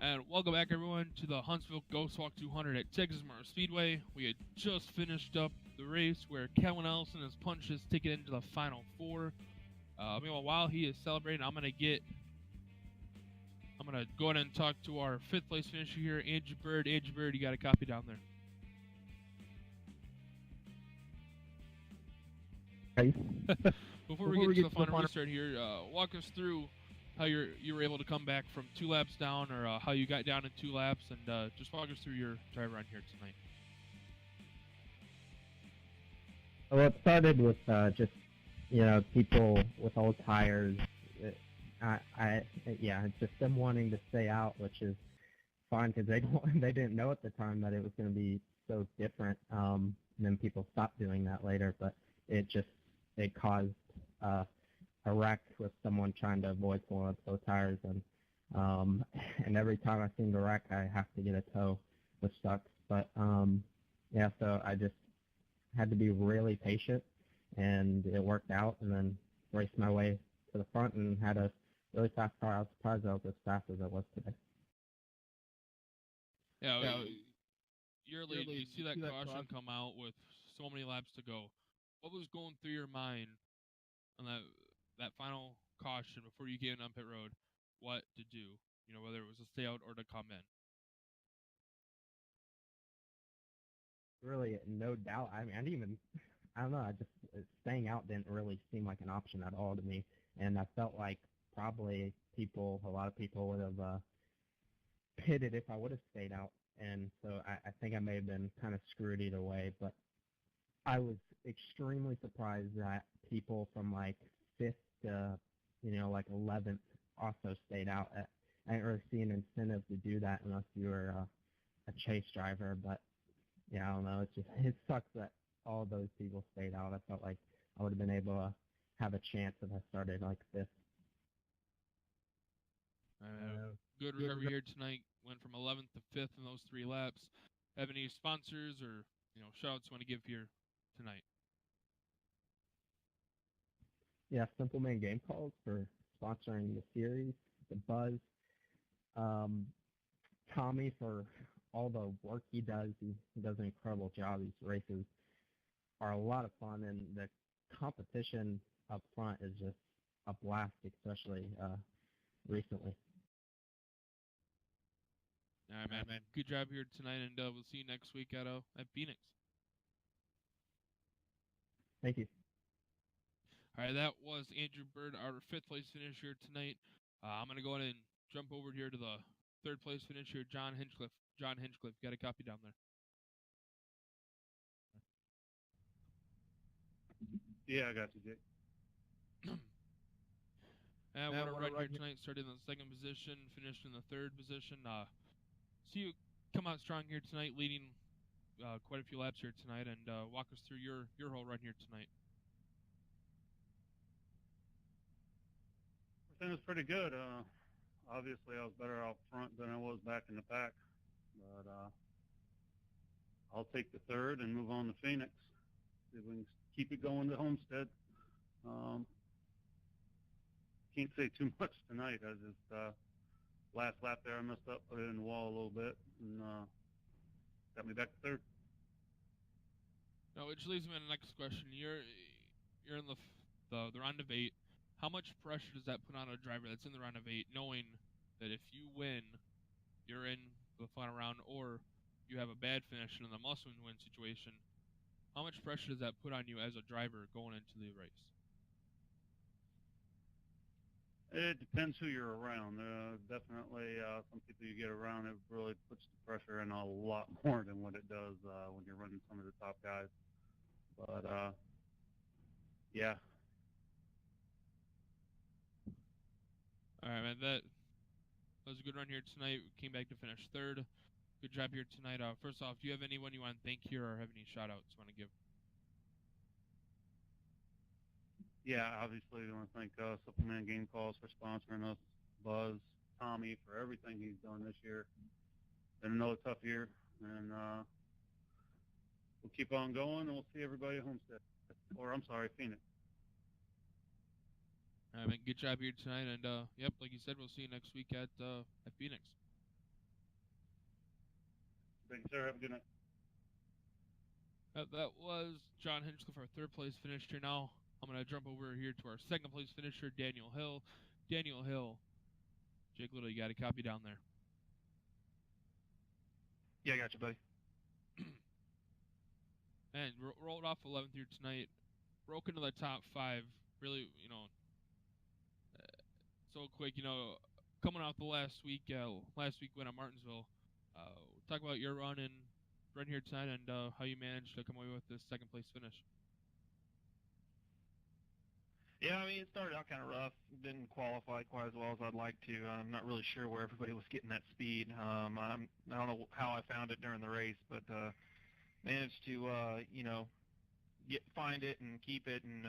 And welcome back, everyone, to the Huntsville Ghost Walk 200 at Texas Motor Speedway. We had just finished up the race where Calvin Ellison has punched his ticket into the final four. Meanwhile, while he is celebrating, I'm gonna go ahead and talk to our fifth place finisher here, Andrew Bird. Andrew Bird, you got a copy down there. Before we get to the final restart here, walk us through how you were able to come back from 2 laps down, or how you got down in 2 laps, and just walk us through your drive around here tonight. Well, it started with just people with old tires. It's just them wanting to stay out, which is fine because they didn't know at the time that it was going to be so different. And then people stopped doing that later, but it caused a wreck with someone trying to avoid someone with slow tires, and every time I seem to wreck, I have to get a tow, which sucks. But so I just had to be really patient, and it worked out, and then raced my way to the front and had a really fast car. I was surprised I was as fast as I was today. Yeah, you're late. You see that caution come out with so many laps to go. What was going through your mind on that final caution before you get on pit road? What to do? Whether it was to stay out or to come in. Really, no doubt. I mean, I don't know. Staying out didn't really seem like an option at all to me, and I felt like probably a lot of people would have pitted if I would have stayed out, and so I think I may have been kind of screwed either way. But I was extremely surprised that people from like 5th to 11th also stayed out. I didn't really see an incentive to do that unless you were a chase driver, but yeah, I don't know. It sucks that all those people stayed out. I felt like I would have been able to have a chance if I started like 5th. Good recovery here tonight. Went from 11th to 5th in those 3 laps. Have any sponsors or shout-outs you want to give here tonight? Yeah, Simple Man Game Calls for sponsoring the series, the Buzz, Tommy for all the work he does. He does an incredible job. These races are a lot of fun, and the competition up front is just a blast, especially recently. All right, man. Good job here tonight, and we'll see you next week at Phoenix. Thank you. All right, that was Andrew Bird, our 5th place finisher tonight. I'm going to go ahead and jump over here to the 3rd place finisher, John Hinchcliffe. John Hinchcliffe, got a copy down there. Yeah, I got you, Jake. And what a ride here tonight. Started in the 2nd position, finished in the 3rd position. See you come out strong here tonight, leading quite a few laps here tonight, and walk us through your whole run here tonight. Everything was pretty good. Obviously, I was better out front than I was back in the pack, but I'll take the 3rd and move on to Phoenix. See if we can keep it going to Homestead. can't say too much tonight. I just last lap there I messed up, put it in the wall a little bit, and got me back to third. Now, which leads me to the next question. You're in the round of 8. How much pressure does that put on a driver that's in the round of 8, knowing that if you win, you're in the final round, or you have a bad finish and in the must-win situation? How much pressure does that put on you as a driver going into the race? It depends who you're around. Definitely, some people you get around, it really puts the pressure in a lot more than what it does when you're running some of the top guys. But yeah. All right, man. That was a good run here tonight. We came back to finish third. Good job here tonight. First off, do you have anyone you want to thank here, or have any shout-outs you want to give? Yeah, obviously we want to thank Suppleman Game Calls for sponsoring us, Buzz, Tommy for everything he's done this year. Been another tough year, and we'll keep on going, and we'll see everybody at Homestead. Or, I'm sorry, Phoenix. All right, man. Good job here tonight, and yep, like you said, we'll see you next week at Phoenix. Thank you, sir. Have a good night. That was John Hinchcliffe, our third place finisher. Now I'm going to jump over here to our second place finisher, Daniel Hill. Daniel Hill, Jake Little, you got a copy down there? Yeah, I got you, buddy. And rolled off 11th here tonight. Broke into the top 5. Really, so quick. Coming off the last week win at Martinsville. Talk about your run here tonight and how you managed to come away with this second place finish. Yeah, I mean, it started out kind of rough. Didn't qualify quite as well as I'd like to. I'm not really sure where everybody was getting that speed. I don't know how I found it during the race, but managed to, find it and keep it, and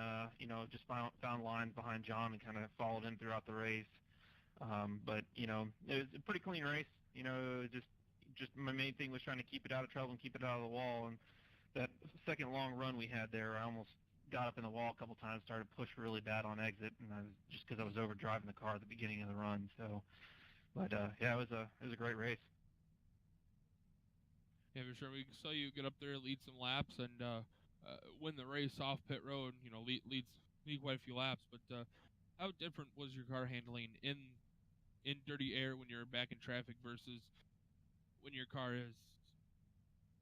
just found lines behind John and kind of followed him throughout the race. But it was a pretty clean race. Just my main thing was trying to keep it out of trouble and keep it out of the wall. And that second long run we had there, I almost got up in the wall a couple times, started to push really bad on exit, and just because I was overdriving the car at the beginning of the run. So, but yeah, it was a great race. Yeah, for sure. We saw you get up there, lead some laps, and win the race off pit road. Lead quite a few laps. But how different was your car handling in dirty air when you're back in traffic versus when your car is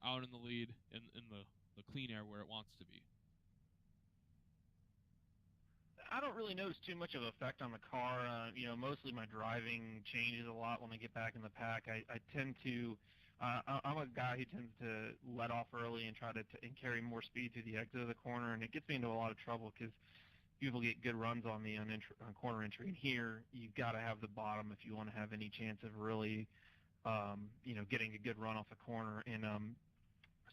out in the lead in the clean air where it wants to be? I don't really notice too much of an effect on the car. Mostly my driving changes a lot when I get back in the pack. I tend to, I'm a guy who tends to let off early and try to and carry more speed through the exit of the corner, and it gets me into a lot of trouble because people get good runs on me on corner entry. And here, you've got to have the bottom if you want to have any chance of really, getting a good run off the corner. And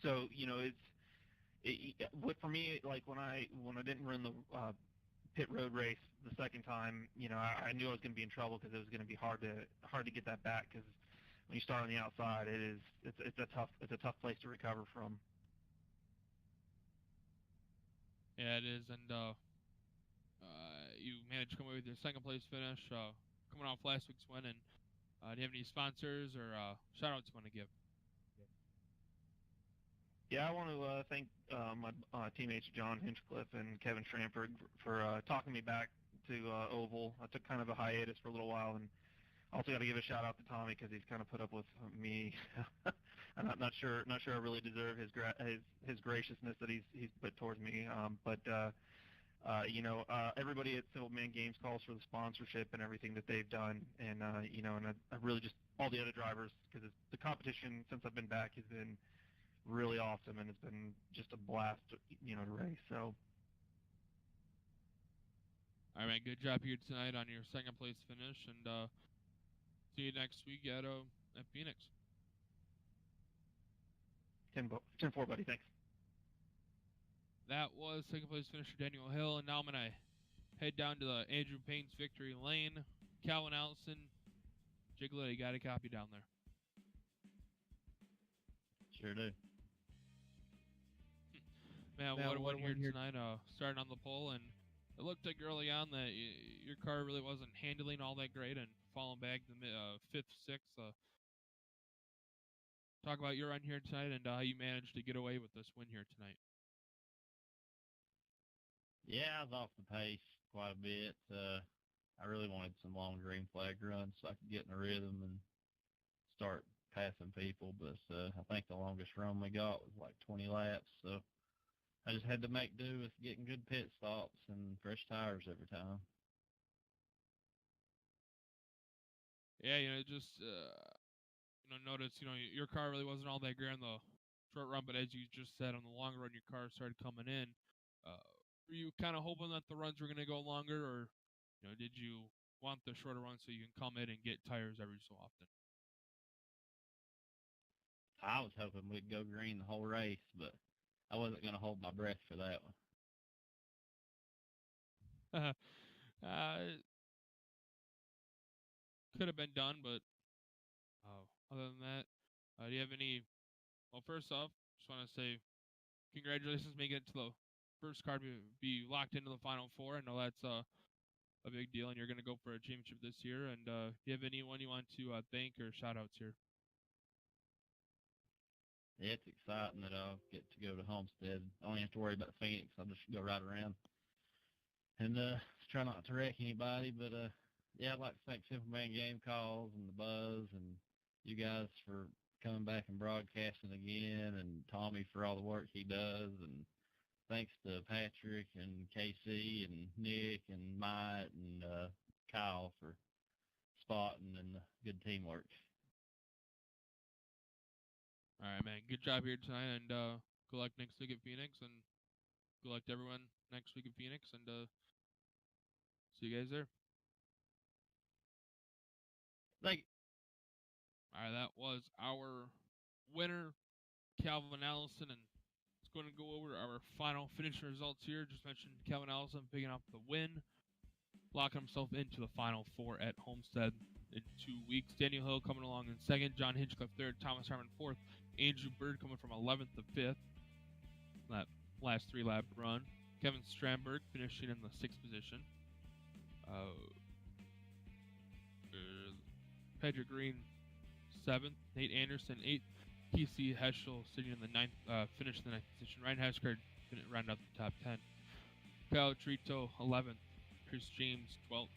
so, for me, like when I didn't run the pit road race the second time, I knew I was going to be in trouble because it was going to be hard to get that back, because when you start on the outside, it's a tough place to recover from. Yeah, it is, and you managed to come away with your second place finish, coming off last week's win. And do you have any sponsors or shout outs you want to give? Yeah, I want to thank my teammates John Hinchcliffe and Kevin Schrampford for talking me back to Oval. I took kind of a hiatus for a little while, and also got to give a shout out to Tommy because he's kind of put up with me. I'm not sure I really deserve his graciousness that he's put towards me. But everybody at Suppleman Games Calls for the sponsorship and everything that they've done, and and I really just all the other drivers, because the competition since I've been back has been really awesome, and it's been just a blast, to race. So, All right, man. Good job here tonight on your second place finish, and see you next week at Phoenix. 10-4, buddy. Thanks. That was second place finisher Daniel Hill, and now I'm gonna head down to the Andrew Payne's victory lane. Calvin Allison, Jiglet, you got a copy down there? Sure do. Man, what a win here tonight. Starting on the pole and it looked like early on that your car really wasn't handling all that great and falling back the fifth, sixth. Talk about your run here tonight and how you managed to get away with this win here tonight. Yeah, I was off the pace quite a bit. I really wanted some long green flag runs so I could get in a rhythm and start passing people, but I think the longest run we got was like 20 laps, so I just had to make do with getting good pit stops and fresh tires every time. Yeah, just notice your car really wasn't all that great on the short run, but as you just said, on the long run, your car started coming in. Were you kind of hoping that the runs were going to go longer, or did you want the shorter run so you can come in and get tires every so often? I was hoping we'd go green the whole race, but I wasn't going to hold my breath for that one. Could have been done, but other than that, do you have any? Well, first off, just want to say congratulations making it to the first car to be locked into the Final Four. I know that's a big deal, and you're going to go for a championship this year. And do you have anyone you want to thank or shout outs here? Yeah, it's exciting that I'll get to go to Homestead. I don't have to worry about Phoenix. I'll just go right around and try not to wreck anybody. But yeah, I'd like to thank Simple Man Game Calls and the Buzz and you guys for coming back and broadcasting again, and Tommy for all the work he does, and thanks to Patrick and KC and Nick and Mike and Kyle for spotting and good teamwork. All right, man. Good job here tonight, and good luck next week at Phoenix, and good luck to everyone next week at Phoenix, and see you guys there. Thank you. All right, that was our winner, Calvin Allison, and it's going to go over our final finishing results here. Just mentioned Calvin Allison picking up the win, locking himself into the Final Four at Homestead in 2 weeks. Daniel Hill coming along in second, John Hinchcliffe third, Thomas Harmon fourth, Andrew Bird coming from 11th to 5th. That last 3-lap run. Kevin Stramberg finishing in the 6th position. Patrick Green 7th, Nate Anderson 8th, PC Heschel sitting in the 9th, finished in the 9th position. Ryan Heskard rounded out the top 10. Kyle Trito 11th, Chris James 12th,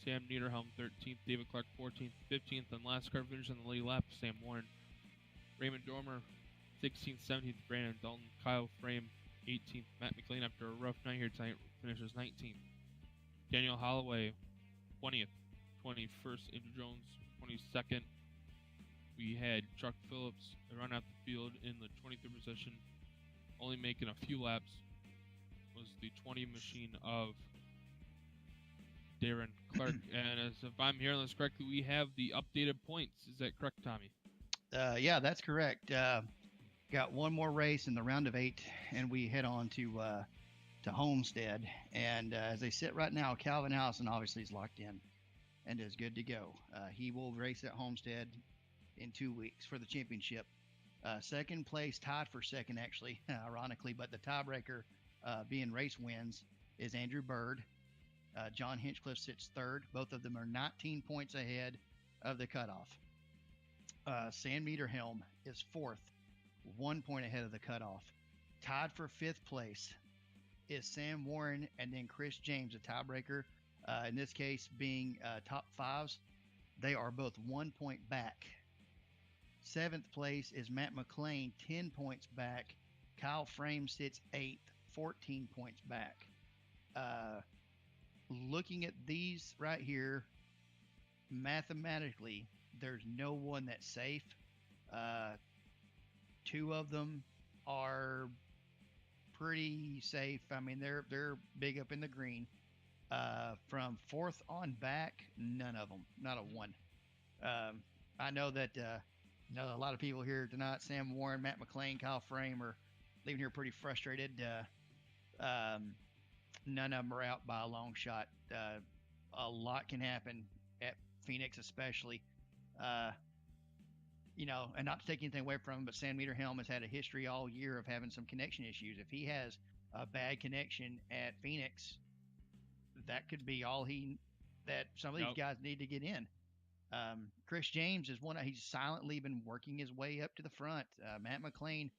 Sam Niederhelm 13th, David Clark 14th, 15th, and last car finished on the lead lap, Sam Warren. Raymond Dormer 16th, 17th, Brandon Dalton, Kyle Frame 18th, Matt McLean after a rough night here tonight finishes 19th. Daniel Holloway 20th, 21st, Andrew Jones 22nd. We had Chuck Phillips run out the field in the 23rd position, only making a few laps. Was the 20 machine of Darren Clark. And as if I'm hearing this correctly, we have the updated points. Is that correct, Tommy? Yeah, that's correct. Got one more race in the round of 8, and we head on to Homestead. And as they sit right now, Calvin Allison obviously is locked in and is good to go. He will race at Homestead in 2 weeks for the championship. Second place, tied for second, actually, ironically, but the tiebreaker being race wins is Andrew Bird. John Hinchcliffe sits third. Both of them are 19 points ahead of the cutoff. Sam Niederhelm is fourth, 1 point ahead of the cutoff. Tied for fifth place is Sam Warren and then Chris James, a tiebreaker. In this case, being top fives, they are both 1 point back. Seventh place is Matt McLean, 10 points back. Kyle Frame sits eighth, 14 points back. Looking at these right here, mathematically, there's no one that's safe. Two of them are pretty safe. I mean, they're big up in the green. From fourth on back, none of them, not a one. I know that a lot of people here tonight, Sam Warren, Matt McLean, Kyle Frame, are leaving here pretty frustrated. None of them are out by a long shot. A lot can happen at Phoenix, especially. And not to take anything away from him, but Sam Niederhelm has had a history all year of having some connection issues. If he has a bad connection at Phoenix, that could be all that some of these guys need to get in. Chris James is he's silently been working his way up to the front. Matt McLean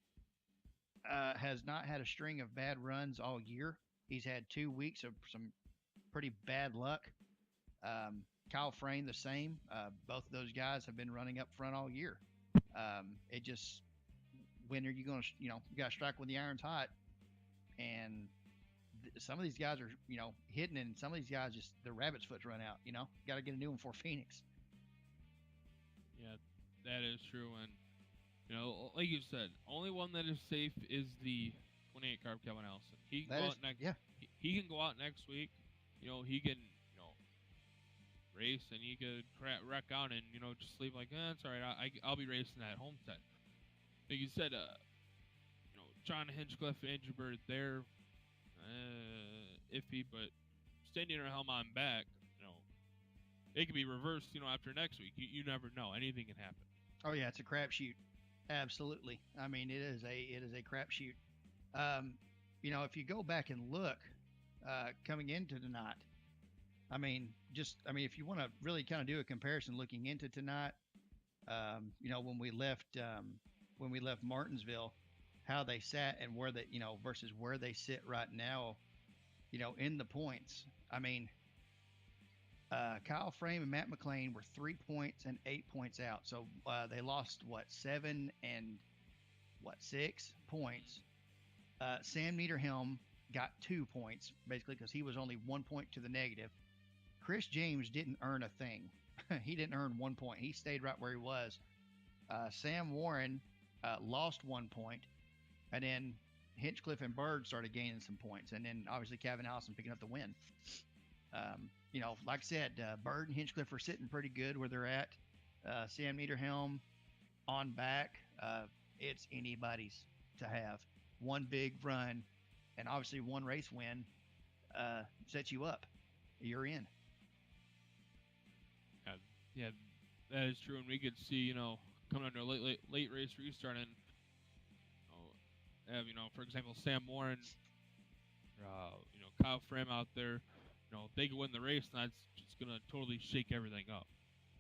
has not had a string of bad runs all year. He's had 2 weeks of some pretty bad luck. Kyle Frame the same. Both of those guys have been running up front all year. It just, when are you going to, you got to strike when the iron's hot. And some of these guys are, hitting, and some of these guys just, the rabbit's foot's run out, got to get a new one for Phoenix. Yeah, that is true. And, like you said, only one that is safe is the 28 carb Kevin Allison. He can go out next. Yeah. He can go out next week. He can, race, and he could wreck out and just leave like, it's all right. I'll be racing at Homestead. Like you said, John Hinchcliffe, Andrew Bird, they're iffy, but standing our helm on back, it could be reversed. After next week, you never know. Anything can happen. Oh yeah, it's a crapshoot. Absolutely. I mean, it is a crapshoot. If you go back and look, coming into tonight, if you want to really kind of do a comparison looking into tonight, when we left Martinsville, how they sat and where they, versus where they sit right now, in the points. Kyle Frame and Matt McLean were 3 points and 8 points out. So they lost 7 and 6 points. Sam Niederhelm got 2 points basically because he was only 1 point to the negative. Chris James didn't earn a thing. He didn't earn 1 point. He stayed right where he was. Sam Warren lost 1 point, and then Hinchcliffe and Bird started gaining some points, and then obviously Kevin Allison picking up the win. Like I said, Bird and Hinchcliffe are sitting pretty good where they're at. Sam Niederhelm on back. It's anybody's to have. One big run and obviously one race win sets you up. You're in. Yeah, that is true, and we could see, coming under late race restart, and have, for example, Sam Warren, Kyle Frame out there, they could win the race, and that's just gonna totally shake everything up.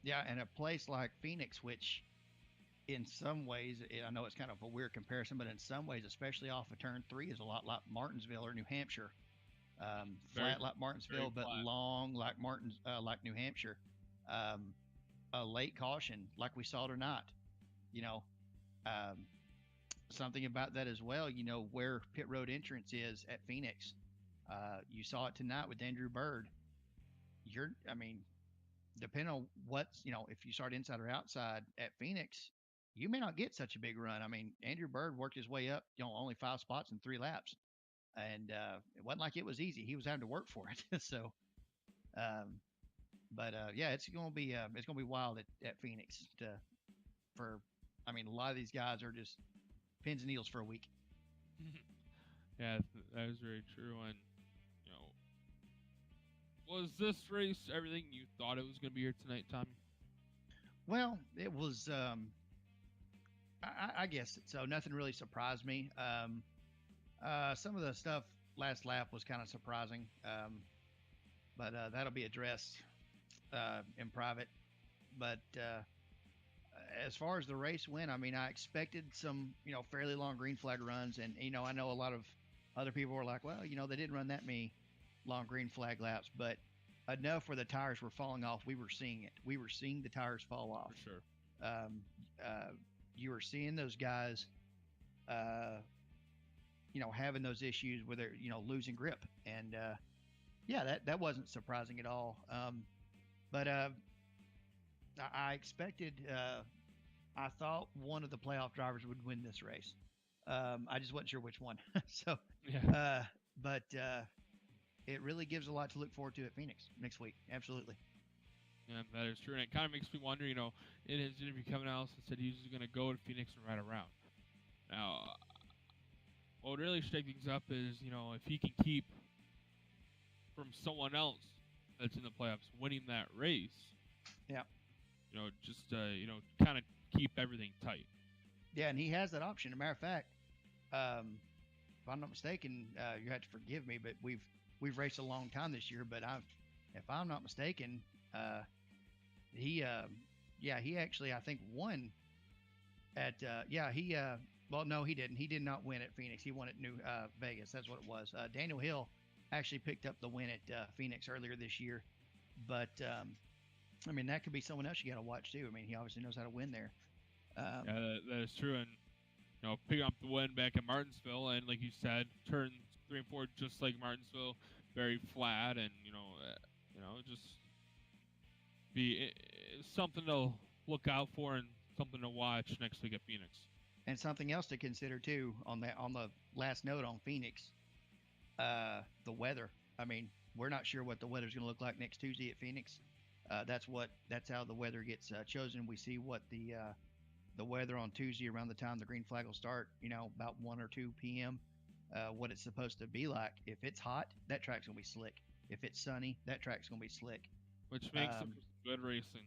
Yeah, and a place like Phoenix, which in some ways, I know it's kind of a weird comparison, but in some ways, especially off of turn 3, is a lot like Martinsville or New Hampshire. Flat like Martinsville, but long like like New Hampshire. A late caution like we saw tonight. Something about that as well. Where pit road entrance is at Phoenix. You saw it tonight with Andrew Bird. Depending on what's, if you start inside or outside at Phoenix, you may not get such a big run. Andrew Bird worked his way up, only 5 spots in 3 laps. And it wasn't like it was easy. He was having to work for it. So, yeah, it's gonna be wild at Phoenix. A lot of these guys are just pins and needles for a week. Yeah, that is very true. And was this race everything you thought it was gonna be here tonight, Tommy? Well, it was. I guess so. Nothing really surprised me. Some of the stuff last lap was kind of surprising, but that'll be addressed in private. But as far as the race went, I expected some, fairly long green flag runs, and I know a lot of other people were like, well, they didn't run that many long green flag laps, but enough where the tires were falling off. We were seeing it. We were seeing the tires fall off. For sure. You were seeing those guys, having those issues where they're, losing grip. And, that wasn't surprising at all. But I expected, I thought one of the playoff drivers would win this race. I just wasn't sure which one. So, yeah. But it really gives a lot to look forward to at Phoenix next week. Absolutely. Yeah, that is true. And it kind of makes me wonder, in his interview, Kevin Allison said he was going to go to Phoenix and ride around. Now, what would really shake things up is, if he can keep from someone else that's in the playoffs winning that race. Yeah. Just, kind of keep everything tight. Yeah, and he has that option. As a matter of fact, if I'm not mistaken, you have to forgive me, but we've we've raced a long time this year, but if I'm not mistaken, he actually, I think, won at, well, no, he didn't. He did not win at Phoenix. He won at New Vegas. That's what it was. Daniel Hill actually picked up the win at Phoenix earlier this year. But, I mean, that could be someone else you got to watch, too. I mean, he obviously knows how to win there. That is true. And, picking up the win back at Martinsville, and like you said, turns 3 and 4 just like Martinsville, very flat, and, just be something to look out for and something to watch next week at Phoenix. And something else to consider too on the last note on Phoenix, the weather. I mean, we're not sure what the weather's going to look like next Tuesday at Phoenix. That's how the weather gets chosen. We see what the weather on Tuesday around the time the green flag will start. About 1 or 2 p.m. What it's supposed to be like. If it's hot, that track's going to be slick. If it's sunny, that track's going to be slick. Which makes it good racing.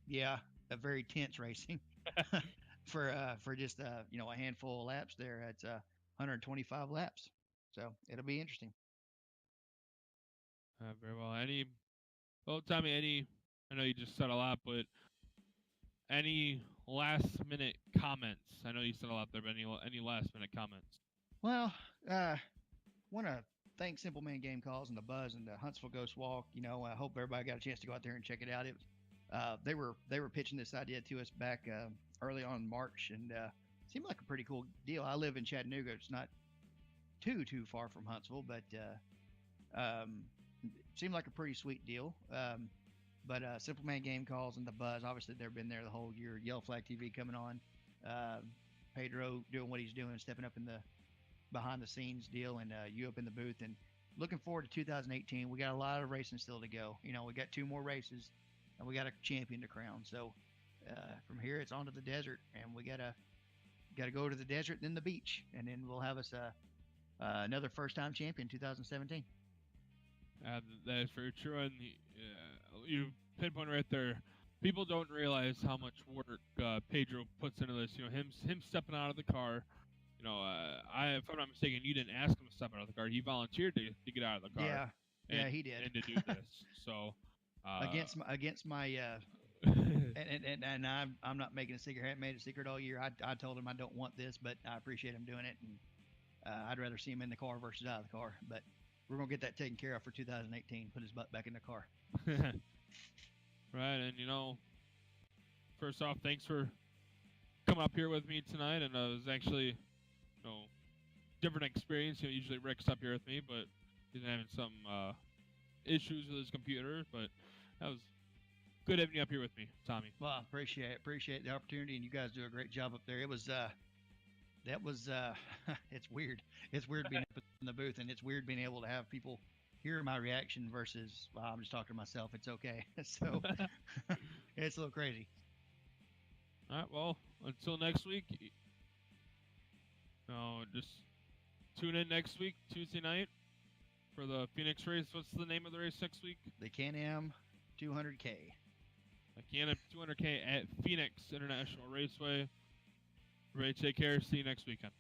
Yeah, a very tense racing. For just a handful of laps there. It's 125 laps, so it'll be interesting. Very well. Tommy, I know you just said a lot, but any last minute comments? I know you said a lot there, but any last minute comments? Well, want to thank Simple Man Game Calls and the Buzz and the Huntsville Ghost Walk. I hope everybody got a chance to go out there and check it out. It was, they were pitching this idea to us back early on in March, and seemed like a pretty cool deal. I live in Chattanooga. It's not too far from Huntsville, but seemed like a pretty sweet deal. But Simple Man Game Calls and the Buzz, obviously they've been there the whole year. Yellow Flag TV coming on. Pedro doing what he's doing, stepping up in the behind the scenes deal, and you up in the booth. And looking forward to 2018. We got a lot of racing still to go. We got 2 more races, and we got a champion to crown. So from here, it's on to the desert, and we gotta go to the desert, then the beach, and then we'll have us another first-time champion 2017. That is very true, and you pinpoint right there. People don't realize how much work Pedro puts into this. Him stepping out of the car. If I'm not mistaken, you didn't ask him to step out of the car. He volunteered to get out of the car. Yeah, he did. And to do this. So against my and I'm not making a secret. I haven't made a secret all year. I told him I don't want this, but I appreciate him doing it, and I'd rather see him in the car versus out of the car. But we're gonna get that taken care of for 2018. Put his butt back in the car. Right, and first off, thanks for coming up here with me tonight. And it was actually, different experience. Usually Rick's up here with me, but he's having some issues with his computer. But that was good having you up here with me, Tommy. Well, I appreciate the opportunity, and you guys do a great job up there. It was it's weird. It's weird being up in the booth, and it's weird being able to have people hear my reaction versus, well, I'm just talking to myself. It's okay. So it's a little crazy. All right. Well, until next week. Just tune in next week, Tuesday night, for the Phoenix race. What's the name of the race next week? The Can-Am 200K. The Can-Am 200K at Phoenix International Raceway. Everybody take care. See you next weekend.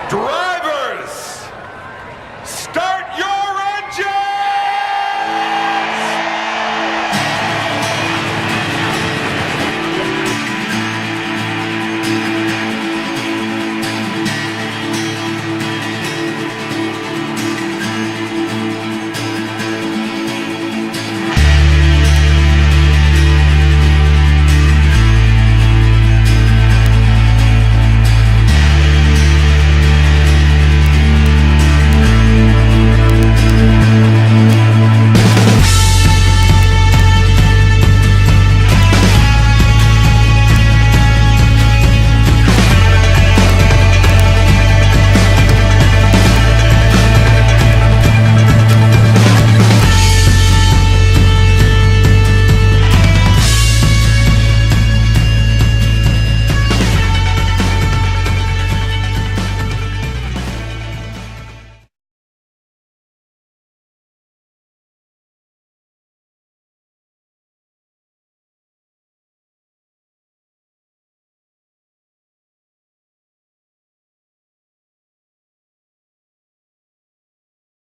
Drivers,